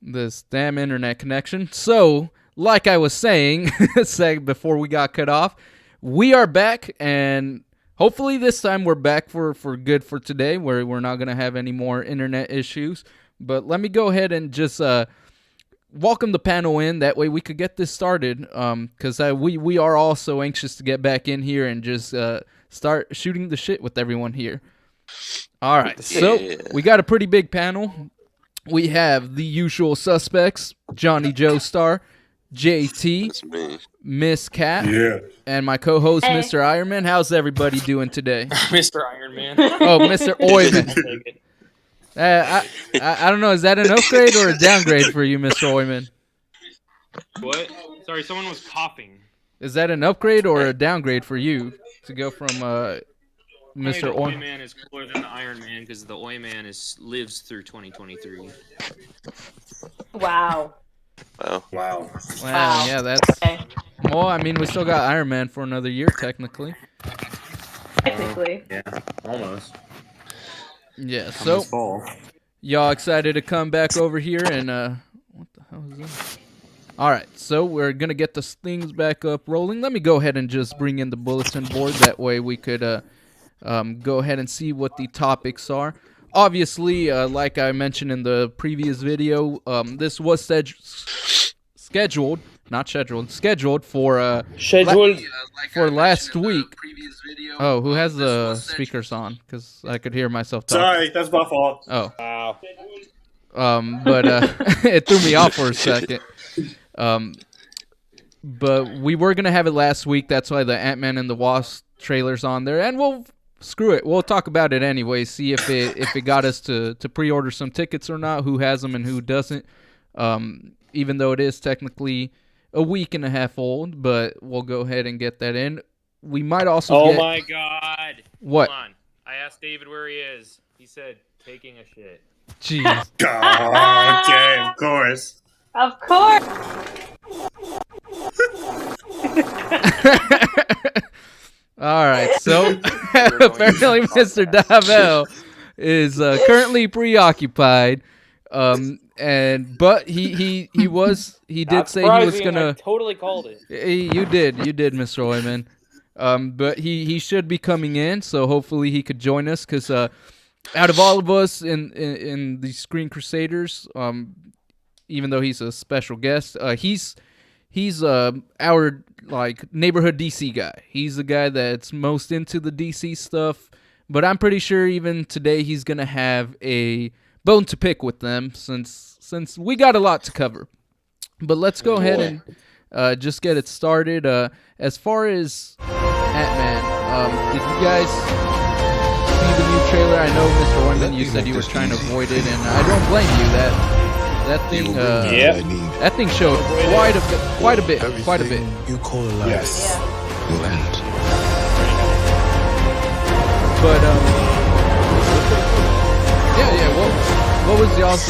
This damn internet connection. So, like I was saying before we got cut off, we are back, and hopefully this time we're back for good for today, where we're not going to have any more internet issues. But let me go ahead and just welcome the panel in. That way we could get this started, because we are all so anxious to get back in here and just start shooting the shit with everyone here. All right, so we got a pretty big panel. We have the usual suspects: Johnny Joestar, JT, Miss Cat, and my co-host, Mr. Ironman. How's everybody doing today? Mr. Ironman. Oh, Mr. Oyman. I don't know. Is that an upgrade or a downgrade for you, Mr. Oyman? What? Sorry, someone was coughing. Is that an upgrade or a downgrade for you to go from Mr. Oyman? The Oyman is cooler than the Iron Man because the Oyman lives through 2023. Wow. Wow. Yeah, that's. Okay. Well, I mean, we still got Iron Man for another year, technically. Technically. Yeah, almost. Yeah. So, y'all excited to come back over here and what the hell is that? All right, so we're gonna get the things back up rolling. Let me go ahead and just bring in the bulletin board. That way we could go ahead and see what the topics are. Obviously, like I mentioned in the previous video, this was scheduled for for last week. Oh, who has the speakers on? Because I could hear myself talking. Sorry, that's my fault. Oh. Wow. But it threw me off for a second. But we were gonna have it last week. That's why the Ant-Man and the Wasp trailer's on there, and we'll screw it. We'll talk about it anyway. See if it got us to pre-order some tickets or not. Who has them and who doesn't? Even though it is technically a week and a half old, but we'll go ahead and get that in. We might also. Oh my God! What? Hold on. I asked David where he is. He said taking a shit. Jeez. Oh, okay, of course. Of course. All right, so apparently Mr. Davel is currently preoccupied, but he did say he was gonna. I totally called it. You did, Mr. Oyman. But he should be coming in, so hopefully he could join us. Because out of all of us in the Screen Crusaders, even though he's a special guest, he's our neighborhood DC guy. He's the guy that's most into the DC stuff. But I'm pretty sure even today he's gonna have a bone to pick with them since we got a lot to cover. But let's go ahead and just get it started. As far as Ant-Man, did you guys see the new trailer? I know, Mr. Orman, you said you were trying to avoid it, and I don't blame you. That thing, that thing showed quite a bit. You call a life. Yes. Will end. But yeah. What was y'all's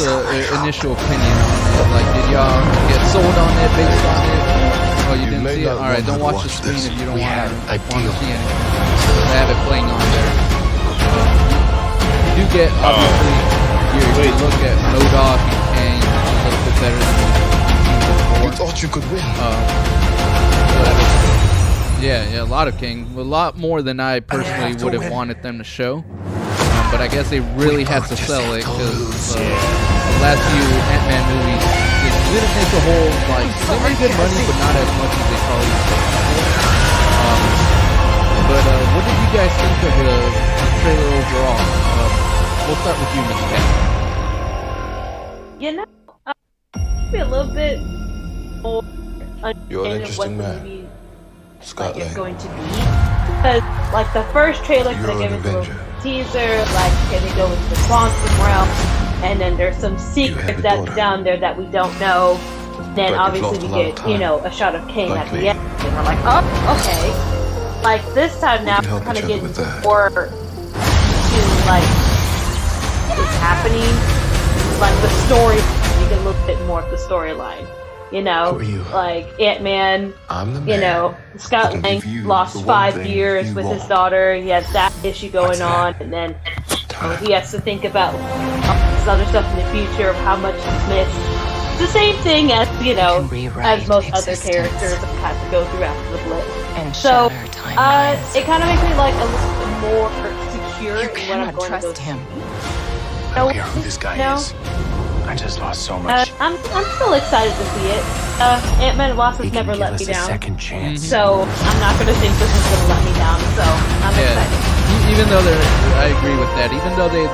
initial opinion on it? Like, did y'all get sold on it based on it? Oh, you didn't see it. All right, don't watch the screen if you don't want to see anything. I have it playing on there. You do get obviously. You look at MODOK and Kang a little bit better than we've seen before. You thought you could win. Yeah, a lot of King. A lot more than I personally would have wanted them to show. But I guess they really had to sell it because the last few Ant-Man movies, they didn't make a whole, like, they made good money, but not as much as they probably should. But what did you guys think of the trailer overall? We'll start with you, Mr. Cat. You know, be a little bit more You're an understanding of what interesting the man, movie Scott is Lang. going to be. Because, like, the first trailer You're kind of an gave us a Avenger. little teaser, like, can they go into the quantum realm? And then there's some have secret a that's daughter. down there that we don't know. Then But you've obviously lost we a lot of get, time. a shot of Kane Like at me. the end. And we're like, oh, okay. Like, this time now, can help we're kind each of other getting with that. more to, like, what's happening. Like, the story, you get a little bit more of the storyline. Who are you? Like, Ant-Man, I'm the man. Scott can Lang give you lost the one 5 thing years you with his want. daughter. He has that issue going What's that? on, and then Time. he has to think about all this other stuff in the future of how much he's missed. It's the same thing as, as most other characters have had to go through after the blip. And So, shatter timelines. it kind of makes me, like, a little bit more secure You in what I'm cannot going to go trust him. I don't care who this guy No. is. I just lost so much. I'm still excited to see it. Ant-Man and Wasp He has can never give let us me a down. second chance. So I'm not gonna think this is gonna let me down. So I'm excited. Even though I agree with that. Even though they're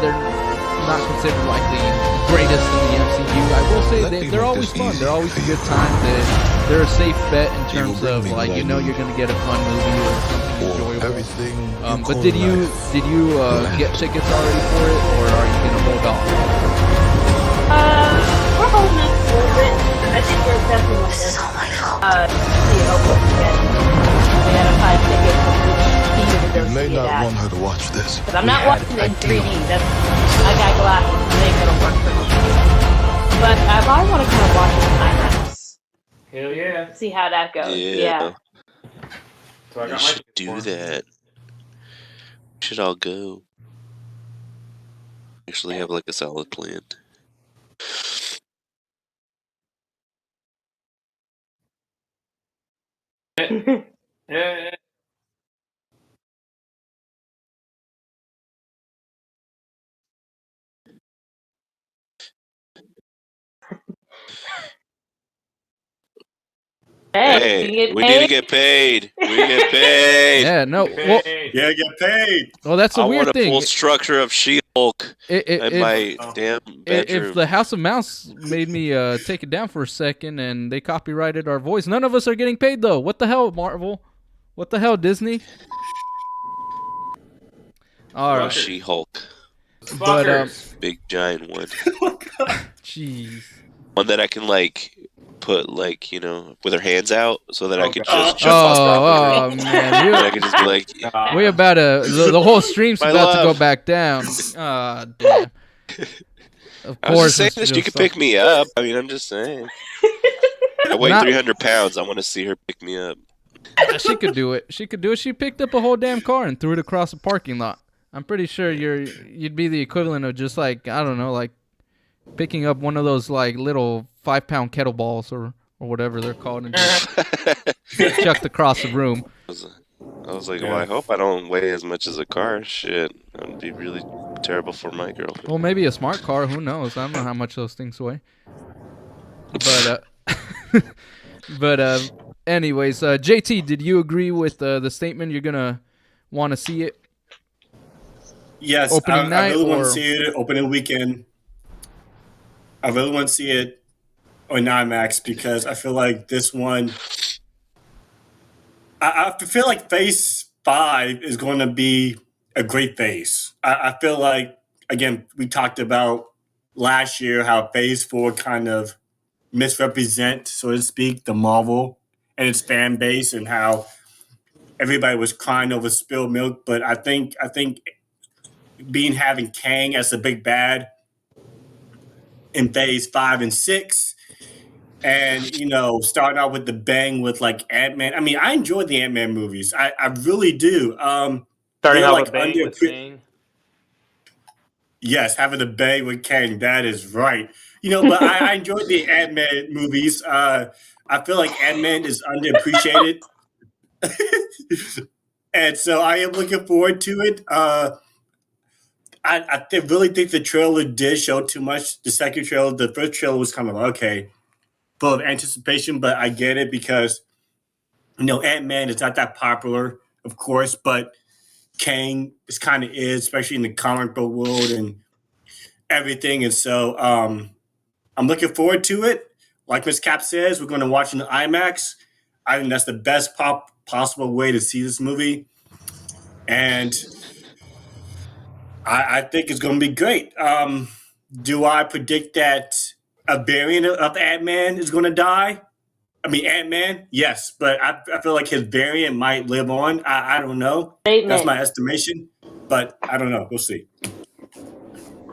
not considered like the greatest in the MCU, I will say Let me they're make always this fun. easy They're always for a you. good time. They're a safe bet in You will terms bring of me like what I you're need. gonna get a fun movie or something Or enjoyable. everything But call did you life. get tickets already for it, or are you gonna hold off? We're holding it a little bit. I think we're definitely gonna see it over again. We gotta find tickets and which theater to go You may see it not at. want her to watch this. Because I'm We not had watching a it in deal. 3D. I got glasses. It ain't gonna work for me. But I want to kind of watch it in IMAX. Hell yeah. See how that goes. Yeah. So I We got my should tickets do for 'em. that. We should all go. Actually have like a solid plan. Yeah. Hey, you We get need to paid? get paid. We get paid. Yeah, no. Well, Hey. Yeah, get paid. that's a I weird want a thing. full structure of She-Hulk in my Oh. damn If bedroom. the House of Mouse made me take it down for a second and they copyrighted our voice, none of us are getting paid though. What the hell, Marvel? What the hell, Disney? All right, She-Hulk, but big giant one, jeez. one that I can like put like with her hands out, so that I could God. just jump on top Oh of her. man, And I could just be like, we about to the whole stream's My about to go love. back down. Ah, damn. Of I was course, just saying it's that she could just pick me up. I mean, I'm just saying. I weigh Not- 300 pounds. I want to see her pick me up. She could do it. She could do it. She picked up a whole damn car and threw it across the parking lot. I'm pretty sure you'd be the equivalent of just like, I don't know, like picking up one of those like little 5-pound kettlebells or whatever they're called and just chucked across the room. I was like, well, I hope I don't weigh as much as a car. Shit, that would be really terrible for my girlfriend. Well, maybe a smart car. Who knows? I don't know how much those things weigh. But anyways, JT, did you agree with the statement? You're gonna want to see it? Yes, Opening I night really want or- to see it opening weekend. I really want to see it. on IMAX because I feel like this one. I feel like Phase 5 is going to be a great phase. I feel like, again, we talked about last year how Phase 4 kind of misrepresent, so to speak, the Marvel and its fan base and how everybody was crying over spilled milk. But I think being having Kang as a big bad in Phase 5 and 6 and starting out with the bang with like Ant-Man. I mean, I enjoy the Ant-Man movies. I really do. Starting They're out like with Bang with Kang. Yes, having a bang with Kang. That is right. But I enjoyed the Ant-Man movies. I feel like Ant-Man is underappreciated, and so I am looking forward to it. Really think the trailer did show too much. The second trailer, the first trailer was kind of okay, full of anticipation, but I get it because Ant-Man is not that popular, of course, but Kang is kind of is, especially in the comic book world and everything. And so I'm looking forward to it. Like Miss Cap says, we're going to watch in the IMAX. I think that's the best possible way to see this movie. And I think it's going to be great. Do I predict that a variant of Ant-Man is going to die? I mean, Ant-Man, yes, but I feel like his variant might live on. I don't know. That's my estimation, but I don't know. We'll see.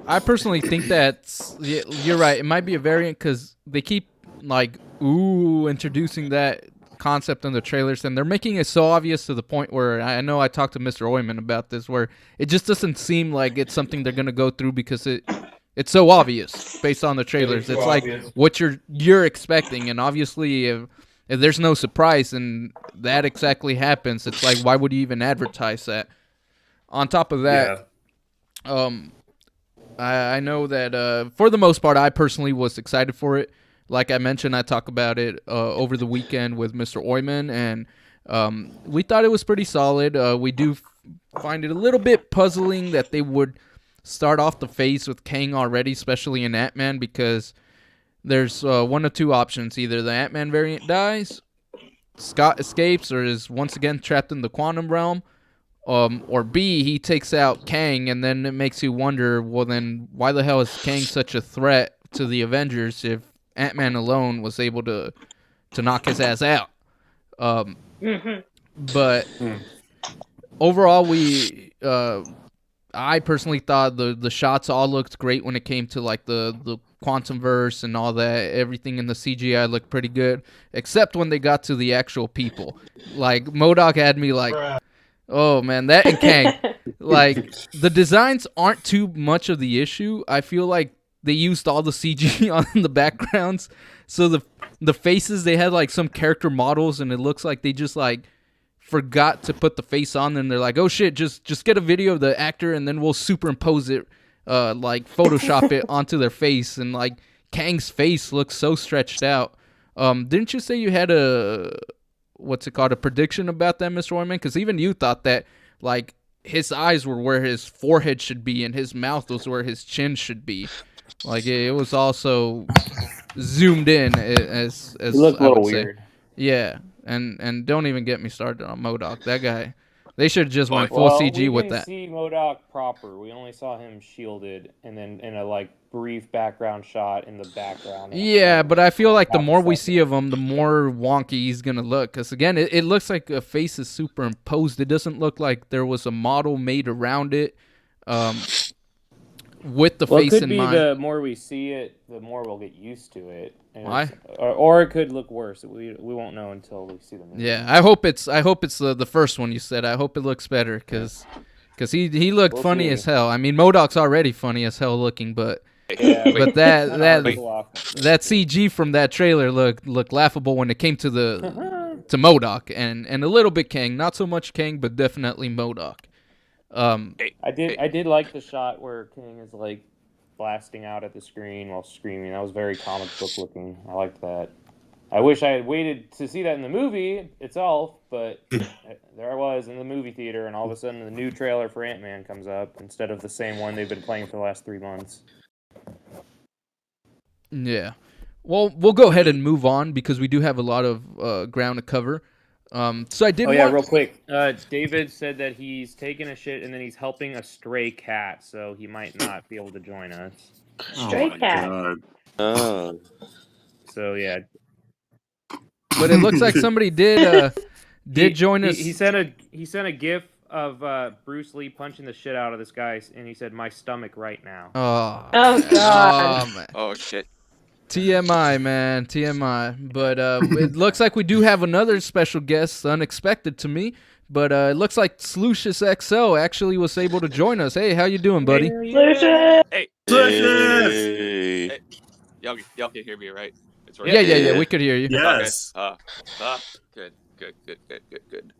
I personally think that you're right. It might be a variant because they keep like introducing that concept in the trailers, and they're making it so obvious to the point where I know I talked to Mr. Oyman about this, where it just doesn't seem like it's something they're gonna go through because it's so obvious based on the trailers. It's like what you're expecting, and obviously if there's no surprise and that exactly happens, it's like why would you even advertise that? On top of that, I know that for the most part, I personally was excited for it. Like I mentioned, I talked about it over the weekend with Mr. Oyman, and we thought it was pretty solid. We do find it a little bit puzzling that they would start off the phase with Kang already, especially in Ant-Man, because there's one of two options. Either the Ant-Man variant dies, Scott escapes, or is once again trapped in the quantum realm, or B, he takes out Kang, and then it makes you wonder, well then, why the hell is Kang such a threat to the Avengers if Ant-Man alone was able to knock his ass out? But overall, I personally thought the shots all looked great when it came to like the quantum verse and all that. Everything in the CGI looked pretty good, except when they got to the actual people. Like MODOK had me like, oh man, that and Kang. Like the designs aren't too much of the issue. I feel like they used all the CG on the backgrounds, so the faces, they had like some character models, and it looks like they just like forgot to put the face on, and they're like, oh shit, just get a video of the actor and then we'll superimpose it, like Photoshop it onto their face. And like Kang's face looks so stretched out. Didn't you say you had a prediction about that, Mr. Oyman? Because even you thought that like his eyes were where his forehead should be and his mouth was where his chin should be. Like it was also zoomed in as it looked a little weird. Yeah. And don't even get me started on MODOK. That guy, they should have just went full CG with that. We didn't see MODOK proper. We only saw him shielded, and then in a like brief background shot in the background. Yeah, but I feel like the more we see of him, the more wonky he's gonna look. Because again, it looks like a face is superimposed. It doesn't look like there was a model made around it. With the face in mind. The more we see it, the more we'll get used to it. Why? Or it could look worse. We won't know until we see the movie. Yeah, I hope it's the first one you said. I hope it looks better because he looked funny as hell. I mean, MODOK's already funny as hell looking, but that CG from that trailer looked laughable when it came to to MODOK and a little bit Kang, not so much Kang, but definitely MODOK. I did like the shot where King is like blasting out at the screen while screaming. That was very comic book looking. I liked that. I wish I had waited to see that in the movie itself, but there I was in the movie theater, and all of a sudden the new trailer for Ant-Man comes up instead of the same one they've been playing for the last 3 months. Yeah. Well, we'll go ahead and move on because we do have a lot of ground to cover. So I did. Oh yeah, real quick. David said that he's taking a shit and then he's helping a stray cat, so he might not be able to join us. Stray cat. Oh. So yeah. But it looks like somebody did join us. He sent a gif of Bruce Lee punching the shit out of this guy, and he said, "My stomach right now." Oh God. man. Oh shit. TMI, man, TMI. But it looks like we do have another special guest, unexpected to me. But it looks like Slucius XL actually was able to join us. Hey, how you doing, buddy? Lucius! Hey. Hey. Hey. Y'all can hear me, right? It's Yeah, we could hear you. Yes. Okay. Good.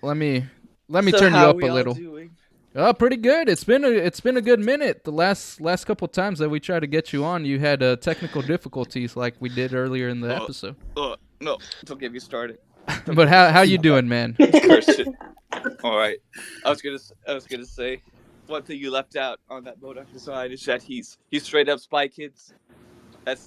Let me turn you up a little. Doing? Oh, pretty good. It's been a good minute. The last couple times that we tried to get you on, you had technical difficulties like we did earlier in the episode. No, don't get me started. But how you doing, man? All right. I was gonna say, one thing you left out on that Modoc design is that he's straight up Spy Kids. That's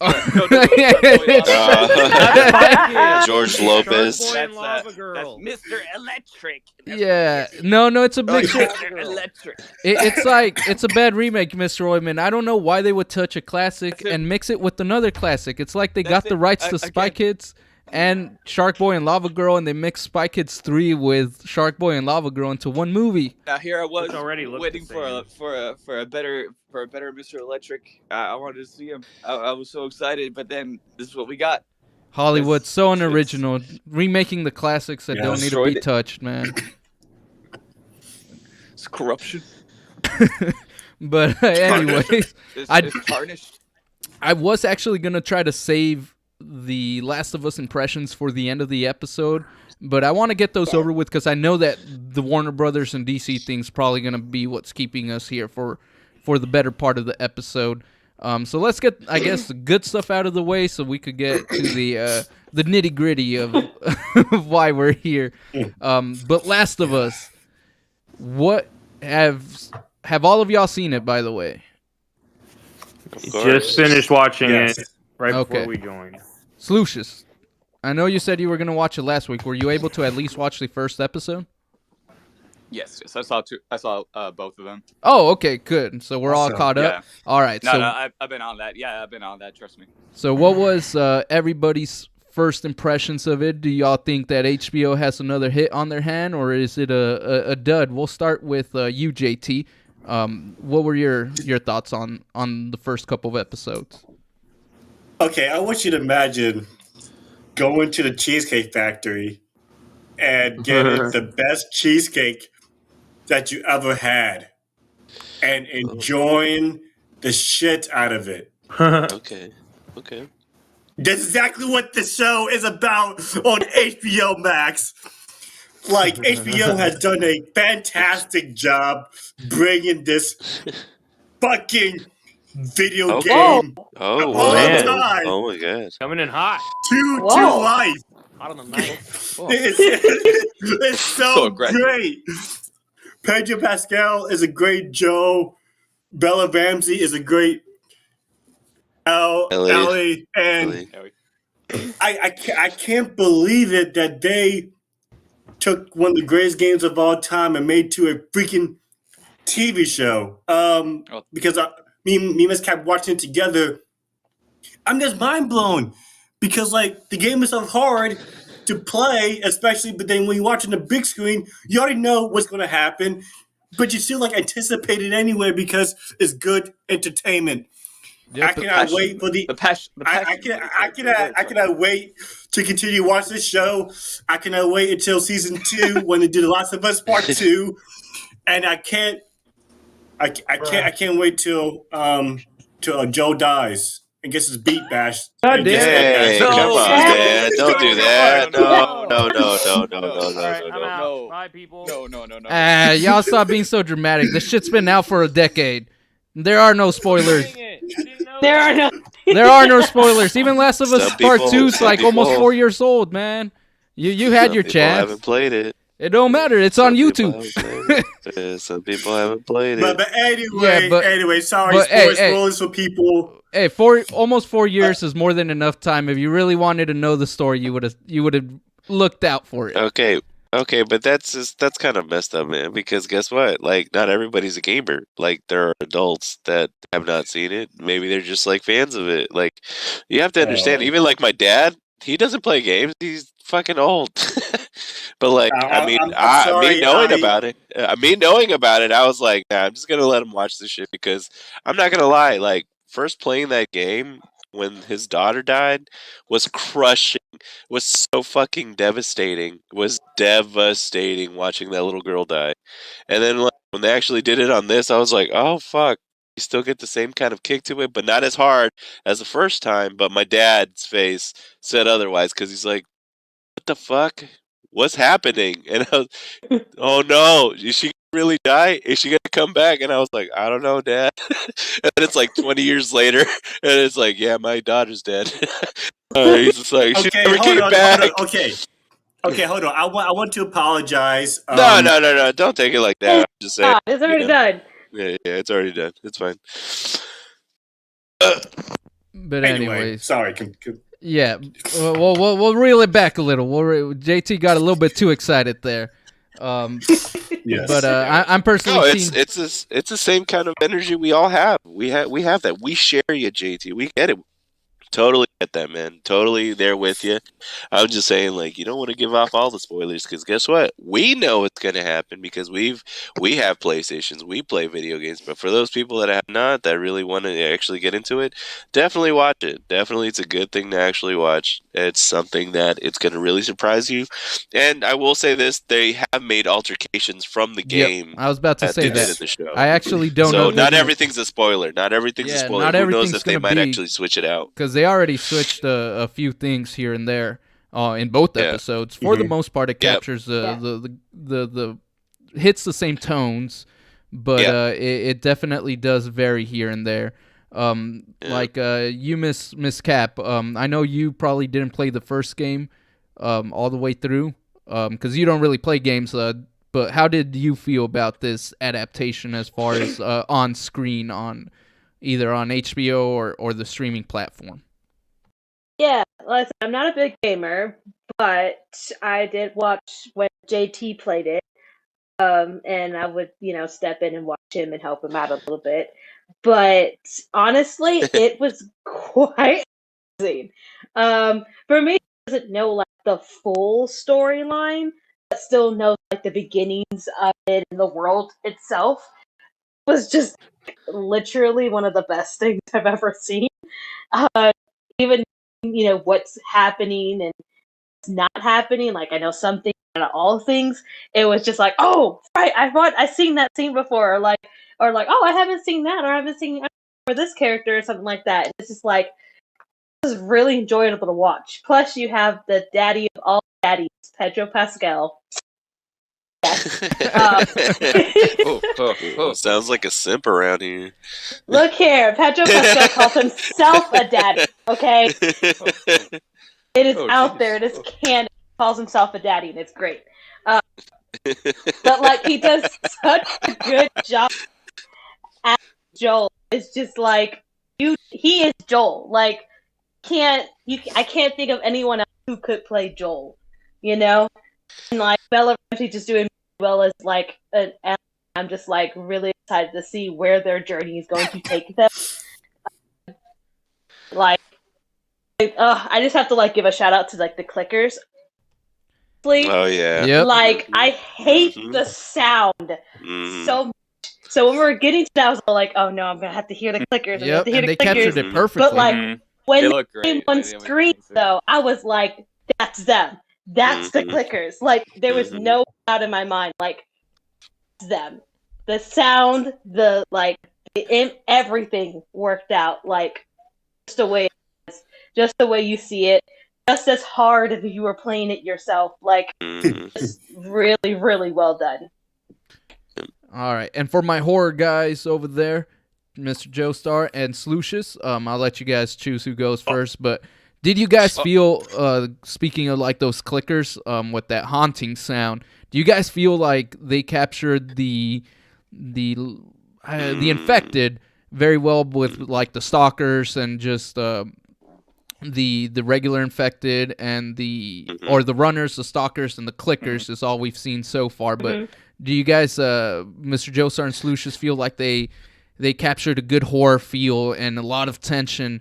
George Lopez. That's Mr. Electric. Yeah, no, it's a big. Mr. Electric. It's a bad remake, Mr. Oyman. I don't know why they would touch a classic and mix it with another classic. It's like they got the rights to Spy Kids and Shark Boy and Lava Girl, and they mixed Spy Kids 3 with Shark Boy and Lava Girl into one movie. Now here I was already waiting for a better Mr. Electric. I wanted to see him. I was so excited, but then this is what we got. Hollywood's so unoriginal, remaking the classics that don't need to be touched, man. It's corruption. But anyways, it's tarnished. I was actually gonna try to save the Last of Us impressions for the end of the episode, but I want to get those over with because I know that the Warner Brothers and DC thing's probably gonna be what's keeping us here for the better part of the episode. So let's get, I guess, the good stuff out of the way so we could get to the nitty gritty of why we're here. But Last of Us, what have all of y'all seen it? By the way, Just finished watching it right Okay. before we joined. Slucius, I know you said you were gonna watch it last week. Were you able to at least watch the first episode? Yes, I saw two. I saw both of them. Oh, okay, good. So we're all Awesome. caught up. Yeah. All right. No, So, I've been on that. Yeah, I've been on that. Trust me. so what was everybody's first impressions of it? Do y'all think that HBO has another hit on their hand, or is it a dud? We'll start with you, JT. What were your thoughts on the first couple of episodes? Okay, I want you to imagine going to the Cheesecake Factory and getting the best cheesecake that you ever had and enjoying the shit out of it. Okay. That's exactly what the show is about on HBO Max. Like, HBO has done a fantastic job bringing this fucking video game Oh, of all man. time Oh my god. Coming in hot. to Whoa. life. Hot on the night. It's So so aggressive. great. Pedro Pascal is a great Joe. Bella Ramsey is a great Ellie. And Really? I can't believe it that they took one of the greatest games of all time and made to a freaking TV show. Because me and Miss kept watching it together. I'm just mind blown because like the game is so hard to play, especially. But then when you watch on the big screen, you already know what's going to happen, but you still like anticipate it anyway because it's good entertainment. I cannot wait for the passion. I cannot wait to continue watching this show. I cannot wait until season 2 when they do The Last of Us Part 2, and I can't wait till Joe dies and gets his beat bashed. God damn. Hey, No. come on, man. Don't do that. No. All right, I'm out. No. Bye, people. No. Y'all stop being so dramatic. This shit's been out for a decade. There are no spoilers. Dang it. I didn't know There are that. no. There are no spoilers. Even Last of Us Some Part people- 2 is some like almost people- 4 years old, man. You had Some your people chance. haven't played it. It don't matter. It's on Some people YouTube. haven't played it. Some people haven't played it. But anyway, Yeah, but- sorry, but, hey, spoilers for people. Hey, almost 4 years is more than enough time. If you really wanted to know the story, you would have looked out for it. Okay, but that's kind of messed up, man. Because guess what? Like, not everybody's a gamer. Like, there are adults that have not seen it. Maybe they're just like fans of it. Like, you have to understand. Even like my dad, he doesn't play games. He's fucking old. But like, I mean, I'm sorry, me knowing about it, I was like, nah, I'm just gonna let him watch this shit because I'm not gonna lie. Like, first playing that game when his daughter died was crushing. Was so fucking devastating. Was devastating watching that little girl die. And then like, when they actually did it on this, I was like, oh fuck. You still get the same kind of kick to it, but not as hard as the first time. But my dad's face said otherwise because he's like, what the fuck? What's happening? And I was, oh no, is she really die? Is she gonna come back? And I was like, I don't know, Dad. And it's like 20 years later, and it's like, yeah, my daughter's dead. He's just like, she Okay, never came hold back. on. Okay, hold on. I want to apologize. No, don't take it like that. I'm just saying. It's already done. Yeah, it's already done. It's fine. But Anyway, anyways, sorry. yeah, we'll reel it back a little. JT got a little bit too excited there. Yes. But I'm personally. No, it's the same kind of energy we all have. We have that. We share you, JT. We get it. Totally get that, man. Totally there with you. I'm just saying, like, you don't want to give off all the spoilers because guess what? We know it's going to happen because we have PlayStations, we play video games. But for those people that have not, that really want to actually get into it, definitely watch it. Definitely, it's a good thing to actually watch. It's something that it's going to really surprise you. And I will say this: they have made altercations from the game. I was about to say they did that. in the show. I actually don't know. So not everything's a spoiler. Not everything's a spoiler. Not Who knows everything's if they gonna might be- actually switch it out? Because they already switched a few things here and there in both episodes. For the most part, it captures the hits the same tones, but it definitely does vary here and there. Like you, Miss Cap. I know you probably didn't play the first game all the way through because you don't really play games. But how did you feel about this adaptation as far as on screen on either on HBO or the streaming platform? Yeah, listen, I'm not a big gamer, but I did watch when JT played it. And I would, step in and watch him and help him out a little bit. But honestly, it was quite amazing. For me, it doesn't know like the full storyline, but still knows like the beginnings of it and the world itself. It was just literally one of the best things I've ever seen. Even what's happening and what's not happening. Like I know some things, not all things. It was just like, oh, right, I've seen that scene before, or like, oh, I haven't seen that, or I haven't seen for this character, or something like that. It's just like it was really enjoyable to watch. Plus, you have the daddy of all daddies, Pedro Pascal. Sounds like a simp around here. Look here, Pedro Pascal calls himself a daddy. Okay, it is out there. It is canon. He calls himself a daddy, and it's great. But like he does such a good job as Joel. It's just like he is Joel. Like I can't think of anyone else who could play Joel. And like Bella Ramsey just doing well as like an. I'm just like really excited to see where their journey is going to take them. I just have to like give a shout out to like the clickers. Oh yeah. Yep. Like I hate the sound so much. So when we were getting to that, I was like, "Oh no, I'm gonna have to hear the clickers." Yep, and they captured it perfectly. But like when they came on screen, though, I was like, "That's them. That's the clickers." Like there was no doubt in my mind. Like it's them. The sound, everything worked out. Like just the way it is, just the way you see it. Just as hard if you were playing it yourself. Like, it's really, really well done. All right. And for my horror guys over there, Mr. Joestar and Slucius, I'll let you guys choose who goes first. But did you guys feel, speaking of like those clickers with that haunting sound, do you guys feel like they captured the infected very well with like the stalkers and just the regular infected and the runners, the stalkers, and the clickers is all we've seen so far. But do you guys, Mr. Joestar and Slucius, feel like they captured a good horror feel and a lot of tension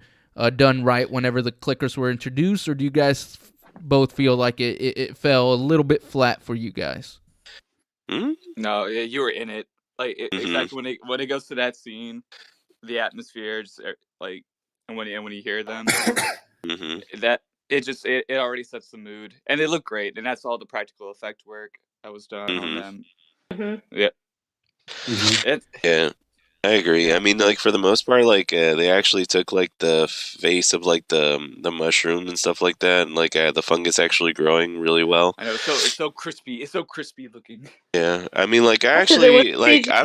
done right whenever the clickers were introduced, or do you guys both feel like it fell a little bit flat for you guys? No, you were in it. Like exactly when it goes to that scene, the atmosphere, just like, and when you hear them, that it already sets the mood, and they look great, and that's all the practical effect work that was done on them. Yeah. Yeah. I agree. I mean, like for the most part, like they actually took like the face of like the mushroom and stuff like that, and like the fungus actually growing really well. I know it's so crispy. It's so crispy looking. Yeah, I mean, like I actually like I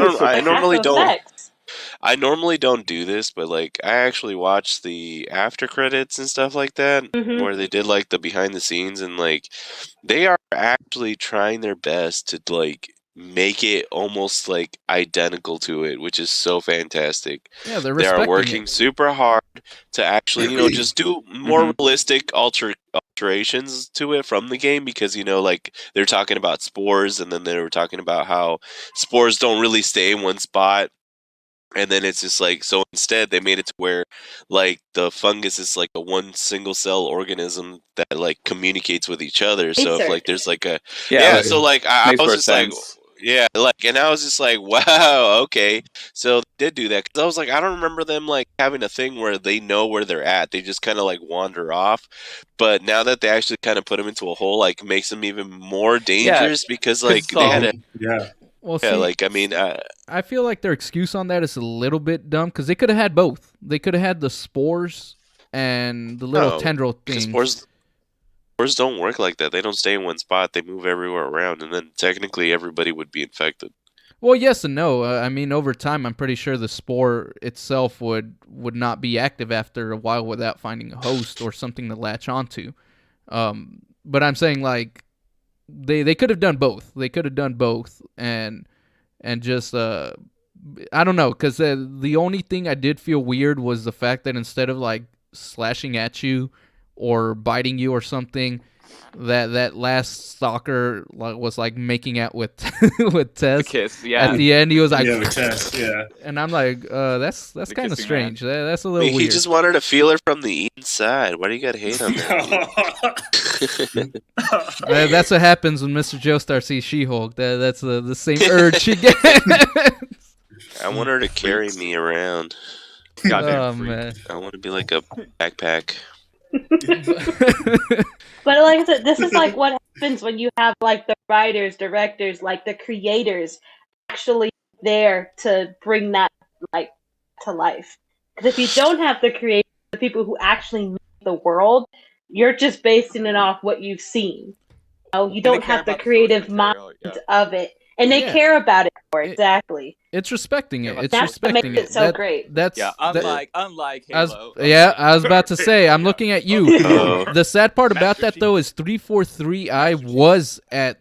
normally don't do this, but like I actually watched the after credits and stuff like that, where they did like the behind the scenes, and like they are actually trying their best to like make it almost like identical to it, which is so fantastic. Yeah, they are working super hard to actually, you know, just do more realistic alterations to it from the game, because, you know, like they're talking about spores, and then they were talking about how spores don't really stay in one spot. And then it's just like, so instead they made it to where like the fungus is like a one single cell organism that like communicates with each other. So if like there's like a so like I was just like, and I was just like, wow, okay. So they did do that, because I was like, I don't remember them like having a thing where they know where they're at. They just kind of like wander off. But now that they actually kind of put them into a hole, like makes them even more dangerous, because like they had a Well, yeah, see, like I mean, I feel like their excuse on that is a little bit dumb, because they could have had both. They could have had the spores and the little tendril things. Spores don't work like that. They don't stay in one spot. They move everywhere around, and then technically everybody would be infected. Well, yes and no. I mean, over time, I'm pretty sure the spore itself would not be active after a while without finding a host or something to latch onto. But I'm saying, like, they could have done both. They could have done both, and just I don't know, because the only thing I did feel weird was the fact that instead of like slashing at you or biting you or something, that last stalker was like making out with with Tess. The kiss, yeah. At the end, he was like, with Tess, yeah. And I'm like, that's kind of strange. That's a little weird. He just wanted to feel her from the inside. Why do you got to hate on that? That's what happens when Mr. Joestar sees She-Hulk. That's the same urge she gets. I want her to carry me around. Man. I want to be like a backpack. But like I said, this is like what happens when you have like the writers, directors, like the creators actually there to bring that like to life. Because if you don't have the creators, the people who actually make the world, you're just basing it off what you've seen. You don't have the creative mind of it. And they care about it more, exactly. It's respecting it. It's that's respecting what makes it so great. Unlike Halo. I was about to say, I'm looking at you. The sad part about that, though, is 343i was at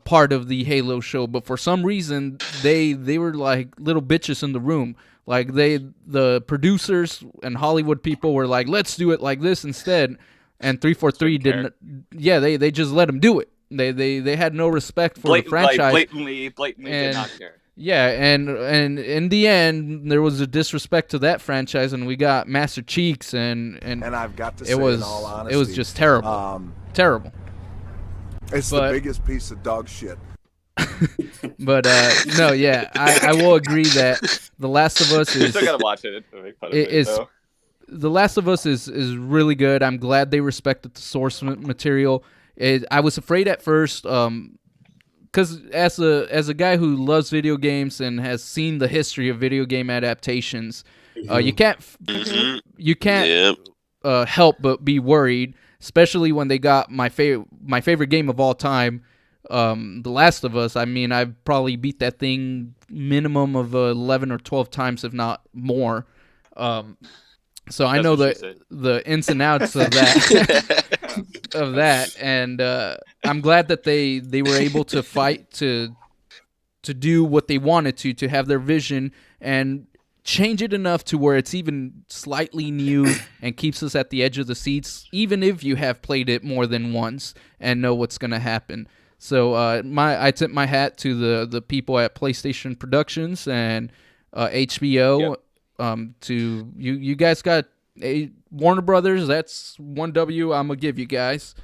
part of the Halo show, but for some reason, they were like little bitches in the room. Like the producers and Hollywood people were like, let's do it like this instead. And 343 didn't. Yeah, they just let them do it. They had no respect for the franchise. Like blatantly did not care. Yeah, and in the end, there was a disrespect to that franchise, and we got Master Cheeks, and I've got to say, in all honesty, it was just terrible, terrible. It's the biggest piece of dog shit. But no, yeah, I will agree that The Last of Us is. Still gotta watch it. To make fun of it, though. The Last of Us is really good. I'm glad they respected the source material. I was afraid at first, because as a guy who loves video games and has seen the history of video game adaptations, you can't help but be worried, especially when they got my favorite game of all time, The Last of Us. I mean, I've probably beat that thing minimum of 11 or 12 times, if not more. So I know the ins and outs of that, and I'm glad that they were able to fight to do what they wanted to have their vision, and change it enough to where it's even slightly new and keeps us at the edge of the seats, even if you have played it more than once and know what's going to happen. So I tip my hat to the people at PlayStation Productions and HBO. To you guys got Warner Brothers. That's one W I'm gonna give you guys.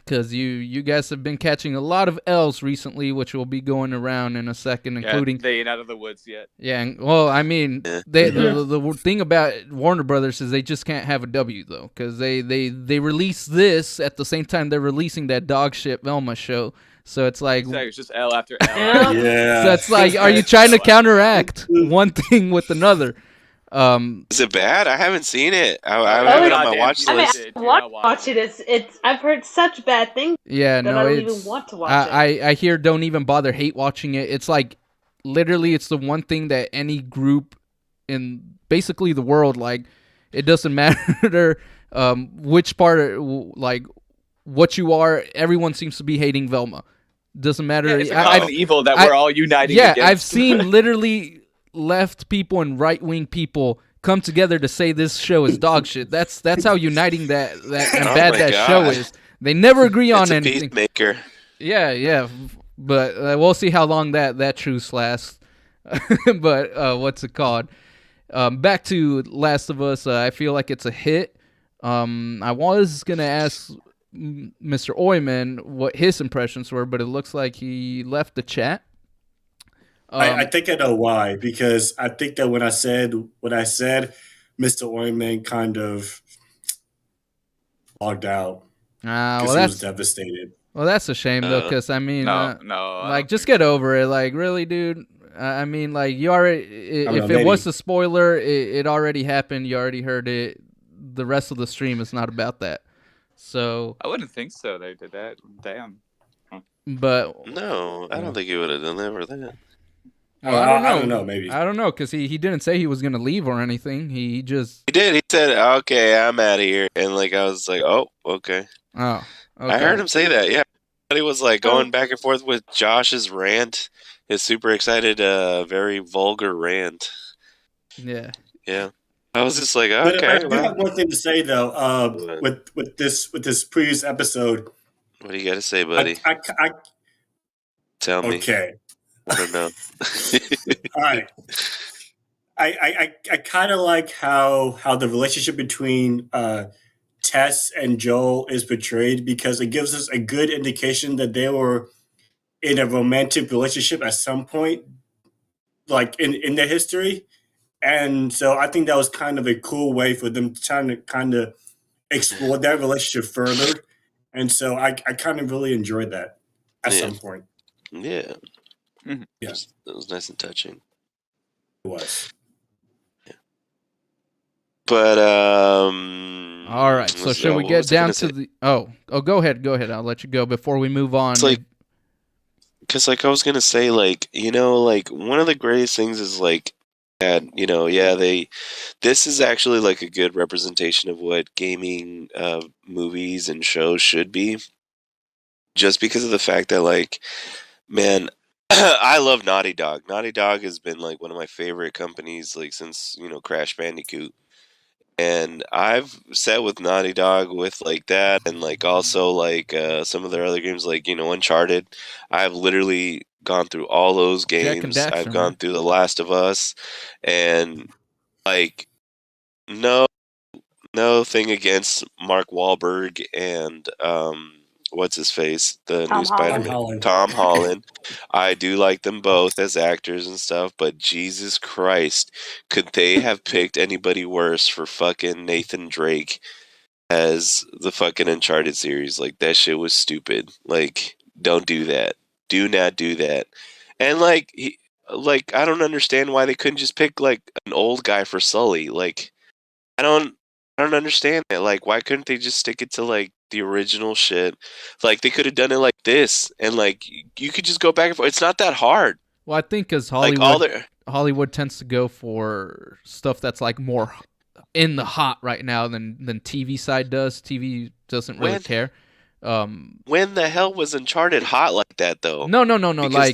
Because you guys have been catching a lot of L's recently, which will be going around in a second, including... they ain't out of the woods yet. Yeah, well, I mean, the thing about Warner Brothers is they just can't have a W, though, because they release this at the same time they're releasing that dog shit Velma show. So it's like... Exactly, it's just L after L. Yeah. So it's like, are you trying to counteract one thing with another? Is it bad? I haven't seen it. I have it on my watch list. I want to watch it. It's I've heard such bad things. Yeah, that no, I don't even want to watch it. I hear don't even bother hate watching it. It's like literally it's the one thing that any group in basically the world, like, it doesn't matter which part, like what you are, everyone seems to be hating Velma. Doesn't matter. Yeah, it's a common evil that we're all uniting against. I've seen literally left people and right wing people come together to say this show is dog shit. That's how uniting that and bad that God. show is. They never agree on It's a anything. peacemaker. Yeah, but we'll see how long that truce lasts. But what's it called? Back to Last of Us. I feel like it's a hit. I was gonna ask Mr. Oyman what his impressions were, but it looks like he left the chat. I think I know why, because I think that when I said Mr. Oyman kind of logged out because he was devastated. Well, that's a shame though, because I mean, no, just get over it. Like, really, dude. I mean, like, you already. If it was a spoiler, it already happened. You already heard it. The rest of the stream is not about that. So I wouldn't think so. They did that. Damn. But no, I don't think he would have done that for that. I don't know. Maybe I don't know, because he didn't say he was gonna leave or anything. He just He did. He said, "Okay, I'm out of here," and like I was like, "Oh, okay." Okay. I heard him say that. Yeah, but he was like going back and forth with Josh's rant, his super excited, very vulgar rant. Yeah. Yeah. I was just like, okay. But I have one thing to say though. With this previous episode. What do you got to say, buddy? Tell me. Okay. I don't know. All right. I kind of like how the relationship between Tess and Joel is portrayed, because it gives us a good indication that they were in a romantic relationship at some point, like in their history. And so I think that was kind of a cool way for them trying to kind of explore that relationship further. And so I kind of really enjoyed that at some point. Yeah. Mm-hmm. Yeah. It was nice and touching. It was. Yeah. But all right. So should we get down to the? Oh, go ahead. I'll let you go before we move on. It's like, because like I was gonna say, like, you know, like one of the greatest things is like that, you know, this is actually like a good representation of what gaming movies and shows should be, just because of the fact that, like, man, I love Naughty Dog. Naughty Dog has been like one of my favorite companies, like, since, you know, Crash Bandicoot. And I've sat with Naughty Dog with like that, and like also like some of their other games, like, you know, Uncharted. I've literally gone through all those games. I've gone through The Last of Us, and like no thing against Mark Wahlberg and what's his face, the new Spider-Man, Tom Holland. I do like them both as actors and stuff, but Jesus Christ, could they have picked anybody worse for fucking Nathan Drake as the fucking Uncharted series? Like, that shit was stupid. Like, don't do that. Do not do that. And like, I don't understand why they couldn't just pick like an old guy for Sully. Like, I don't understand it. Like, why couldn't they just stick it to like the original shit? Like, they could have done it like this, and like you could just go back and forth. It's not that hard. Well, I think because Hollywood tends to go for stuff that's like more in the hot right now than TV side does. TV doesn't really care. When the hell was Uncharted hot like that though? No. Because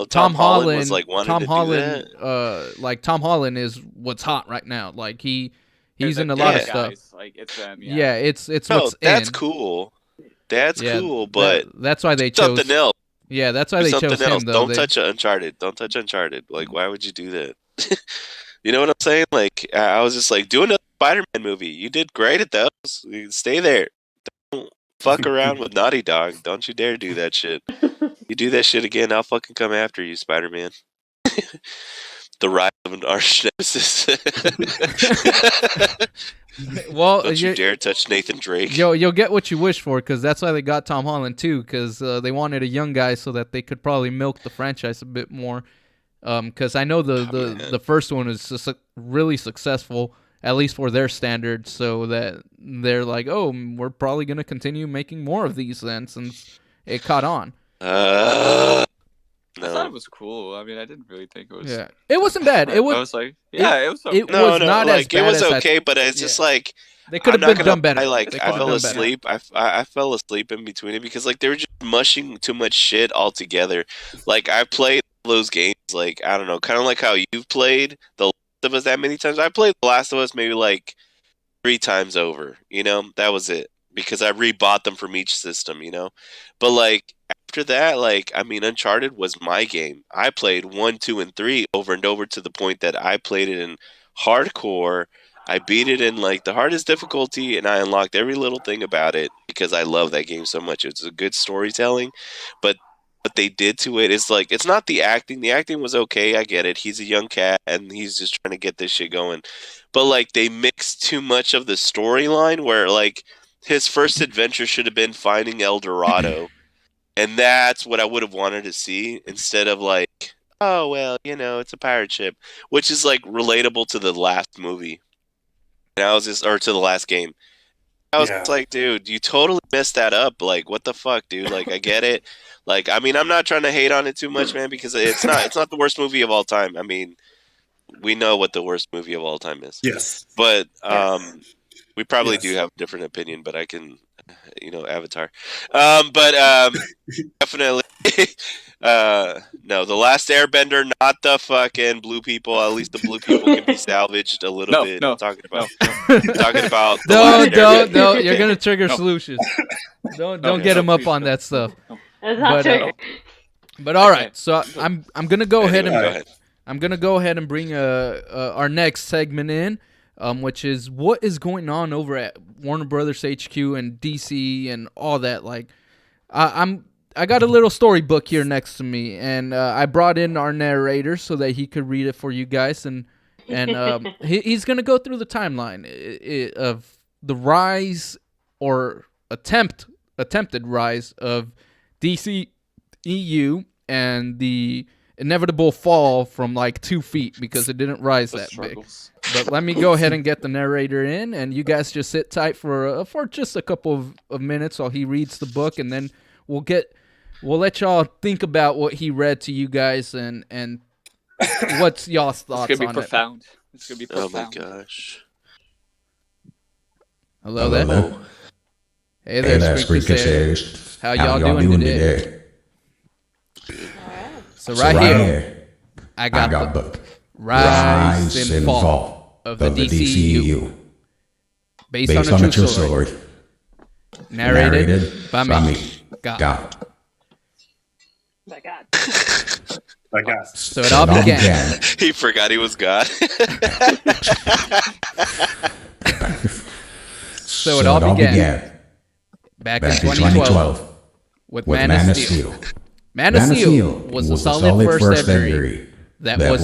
Tom Holland was like wanting Tom to Holland, do that. like Tom Holland is what's hot right now. Like he's in a Yeah, lot of guys, stuff. like it's them. Yeah, it's No, what's that's in. cool. That's Yeah, cool, but that's why they chose something else. Yeah, that's why they chose Something else. him though. Don't touch Uncharted. Don't touch Uncharted. Like, why would you do that? You know what I'm saying? Like, I was just like, do another Spider-Man movie. You did great at those. You stay there. Don't fuck around with Naughty Dog. Don't you dare do that shit. You do that shit again, I'll fucking come after you, Spider-Man. The rise of an arch nemesis. Well, don't you dare touch Nathan Drake. You'll get what you wish for, because that's why they got Tom Holland too, because they wanted a young guy so that they could probably milk the franchise a bit more. Because I know the first one is really successful, at least for their standards, so that they're like, oh, we're probably gonna continue making more of these then, since it caught on. I thought it was cool. I mean, I didn't really think it was. Yeah, it wasn't bad. It was. I was like, yeah, it was. Okay. It was not like, as bad. It was as okay, but it's just like they could have been done better. I fell asleep. I fell asleep in between it because like they were just mushing too much shit all together. Like I played those games, like I don't know, kind of like how you've played The Last of Us that many times. I played The Last of Us maybe like 3 times over. You know, that was it, because I rebought them from each system. You know, but like after that, like I mean, Uncharted was my game. I played 1, 2, and 3 over and over to the point that I played it in hardcore. I beat it in like the hardest difficulty, and I unlocked every little thing about it because I love that game so much. It's a good storytelling, but what they did to it is like, it's not the acting. The acting was okay. I get it. He's a young cat and he's just trying to get this shit going. But like they mixed too much of the storyline where like his first adventure should have been finding El Dorado. And that's what I would have wanted to see, instead of like, oh, well, you know, it's a pirate ship, which is like relatable to the last movie. And I was just, or to the last game. I was like, dude, you totally messed that up. Like, what the fuck, dude? Like, I get it. Like, I mean, I'm not trying to hate on it too much, man, because it's not the worst movie of all time. I mean, we know what the worst movie of all time is. Yes. But we probably do have a different opinion, but I can, you know, Avatar. But definitely, no, The Last Airbender, not the fucking blue people. At least the blue people can be salvaged a little bit. No, I'm talking about the No, you're gonna trigger solutions. Don't get him up on that stuff. But all right, so I'm gonna go ahead and I'm gonna go ahead and bring our next segment in, which is what is going on over at Warner Brothers HQ and DC and all that. Like, I got a little storybook here next to me, and I brought in our narrator so that he could read it for you guys, and he's gonna go through the timeline of the rise or attempted rise of DCEU and the inevitable fall from like 2 feet because it didn't rise that big. But let me go ahead and get the narrator in, and you guys just sit tight for just a couple of minutes while he reads the book, and then we'll let y'all think about what he read to you guys and what's y'all's thoughts on it. It's gonna be profound. It's gonna be profound. Oh my gosh. Hello there. Hey there, Squeaky. How y'all doing today? So right here, I got the Rise and Fall of the DCEU, based on a true story, narrated by me. God. My God. My God. So it all began. He forgot he was God. So it all began back in 2012 with Man of Steel. Man of Steel was a solid first entry that was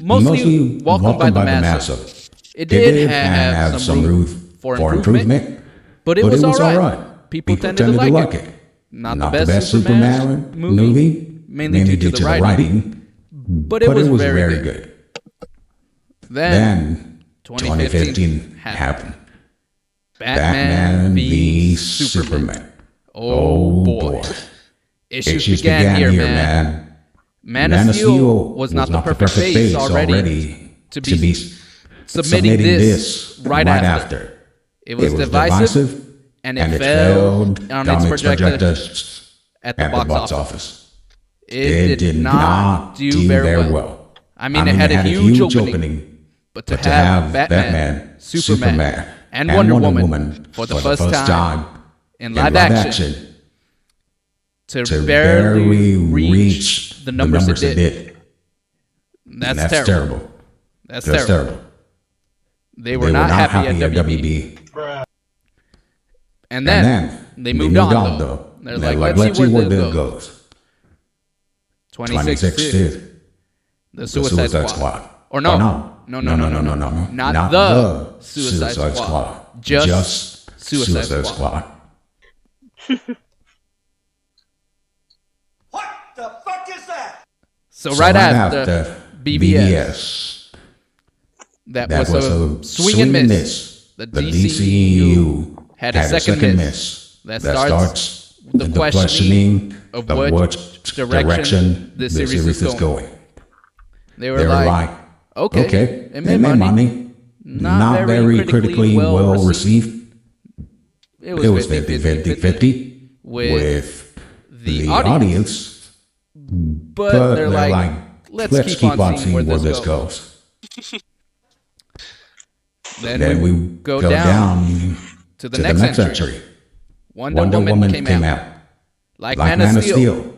mostly welcomed by the masses. It did have some room for improvement, but it was alright. People tended to like it. Not the best Superman movie, mainly due to the writing, but it was very good. Then 2015 happened. Batman v Superman. Oh boy. Issues began here, man. Man of Steel was not the perfect face already to be submitting this right after. It was divisive, and it failed on its projections at the box office. It did not do very well. I mean, it had a huge opening, but to have Batman, Superman, and Wonder Woman for the first time in live action to barely reach the numbers it did. That's terrible. That's terrible. They were not happy at WB. And then they moved on, though. They're like, let's see where this goes. 2016. The Suicide Squad. Or no. Not the Suicide Squad. Just Suicide Squad. What the fuck is that? So right after BVS, that was a swing and miss. The DCEU had a second miss. That starts the questioning of what direction the series is going. They were like, okay, it made money. Not very critically well received. It was 50-50 with the audience. But they're like, let's keep on seeing where this goes. Then we go down to the next century. Wonder Woman came out. Like Man of Steel.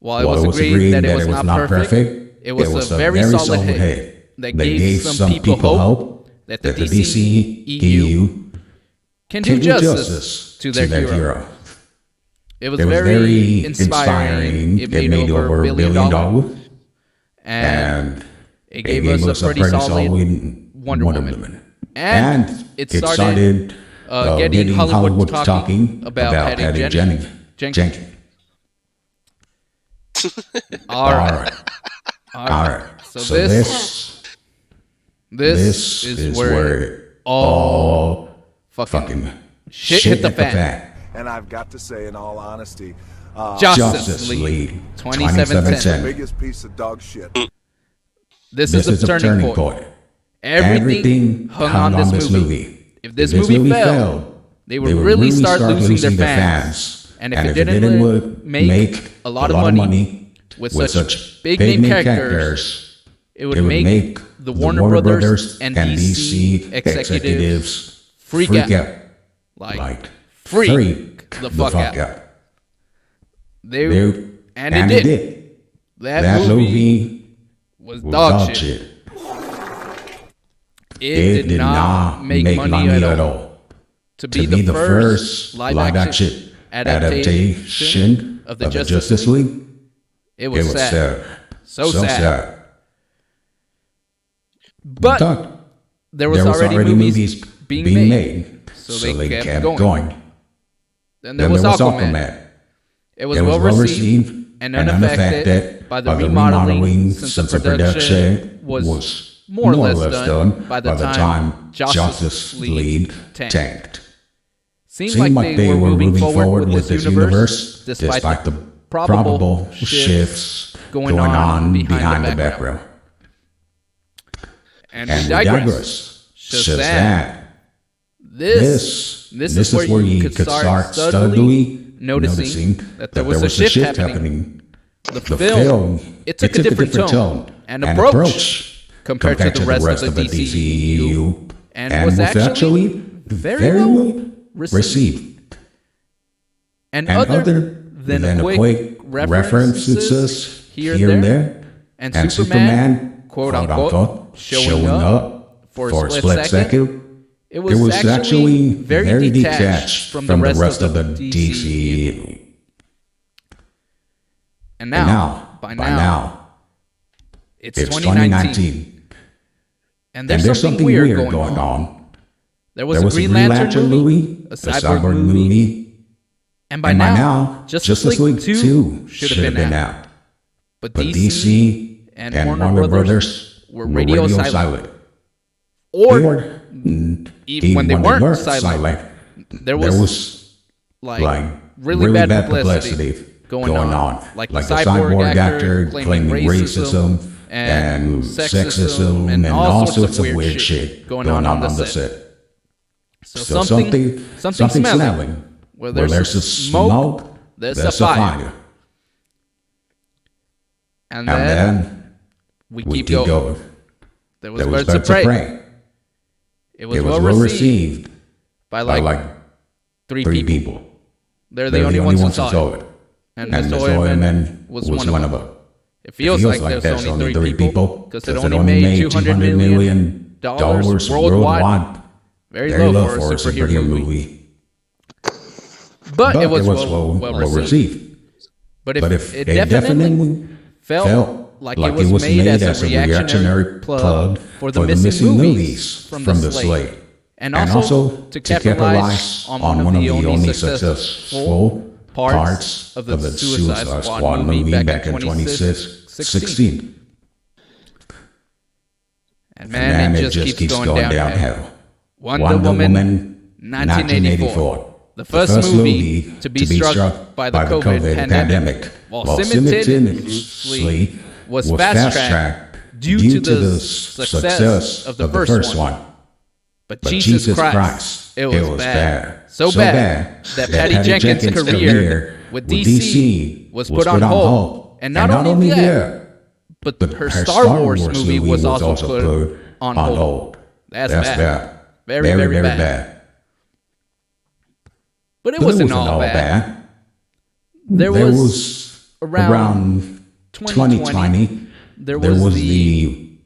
While it was agreed that it was not perfect, it was a very solid hit that gave some people hope that the DCEU can do justice to their hero. It was very inspiring. It made over $1 billion. And it gave us a pretty solid Wonder Woman. And it started getting Hollywood talking about Patty Jenkins. All right. So this is where all fucking shit hit the fan. And I've got to say, in all honesty, Justice League 2017. The biggest piece of dog shit. This is a turning point. Everything hung on this movie. If this movie failed, they would really start losing their fans. And if it didn't make a lot of money with such big name characters, it would make the Warner Brothers and DC executives freak out. Like, freak the fuck out. And it did. That movie was dog shit. It did not make money at all. To be the first live action adaptation of the Justice League, it was sad. So sad. But there was already movies being made, so they kept going. Then there was Aquaman. It was well received and unaffected by the remodeling since the production was more or less done by the time Justice League tanked. Seemed like they were moving forward with this universe despite the probable shifts going on behind the background. And we digress. Just that. This is where you could start subtly noticing that there was a shift happening. The film, it took a different tone and approach compared to the rest of the DCEU and was actually very well received. And other than a quick references here and there, and Superman, quote unquote, showing up for a split second, it was actually very detached from the rest of the DCEU. And now, by now, it's 2019. And there's something weird going on. There was a Green Lantern movie, a Cyborg movie, and by now, Justice League 2 should have been out. But DC and Warner Brothers were radio silent. Or even when they weren't silent, there was like really bad publicity going on. Like the Cyborg actor claiming racism and sexism and all sorts of weird shit going on the set. So something smelling. Where there's a smoke, there's a fire. And then we keep going. There was birds of prey. It was well received by like 3 people. They're the only ones who saw it. And Mr. Oilman was one of them. It feels like there's only 3 people because it only made $200 million worldwide. Very low for a superhero movie. But it was well received. But it definitely felt like it was made as a reactionary plug for the missing movies from the slate. And also to capitalize on one of the only successful parts of the Suicide Squad movie back in 2016. And man, it just keeps going downhill. Wonder Woman 1984. The first movie to be struck by the COVID pandemic, while simultaneously was fast-tracked due to the success of the first one. But Jesus Christ, it was bad. So bad that Patty Jenkins' career with DC was put on hold. And not only that, but her Star Wars movie was also put on hold. That's bad. Very, very bad. But it wasn't all bad. There was around 2020, there was the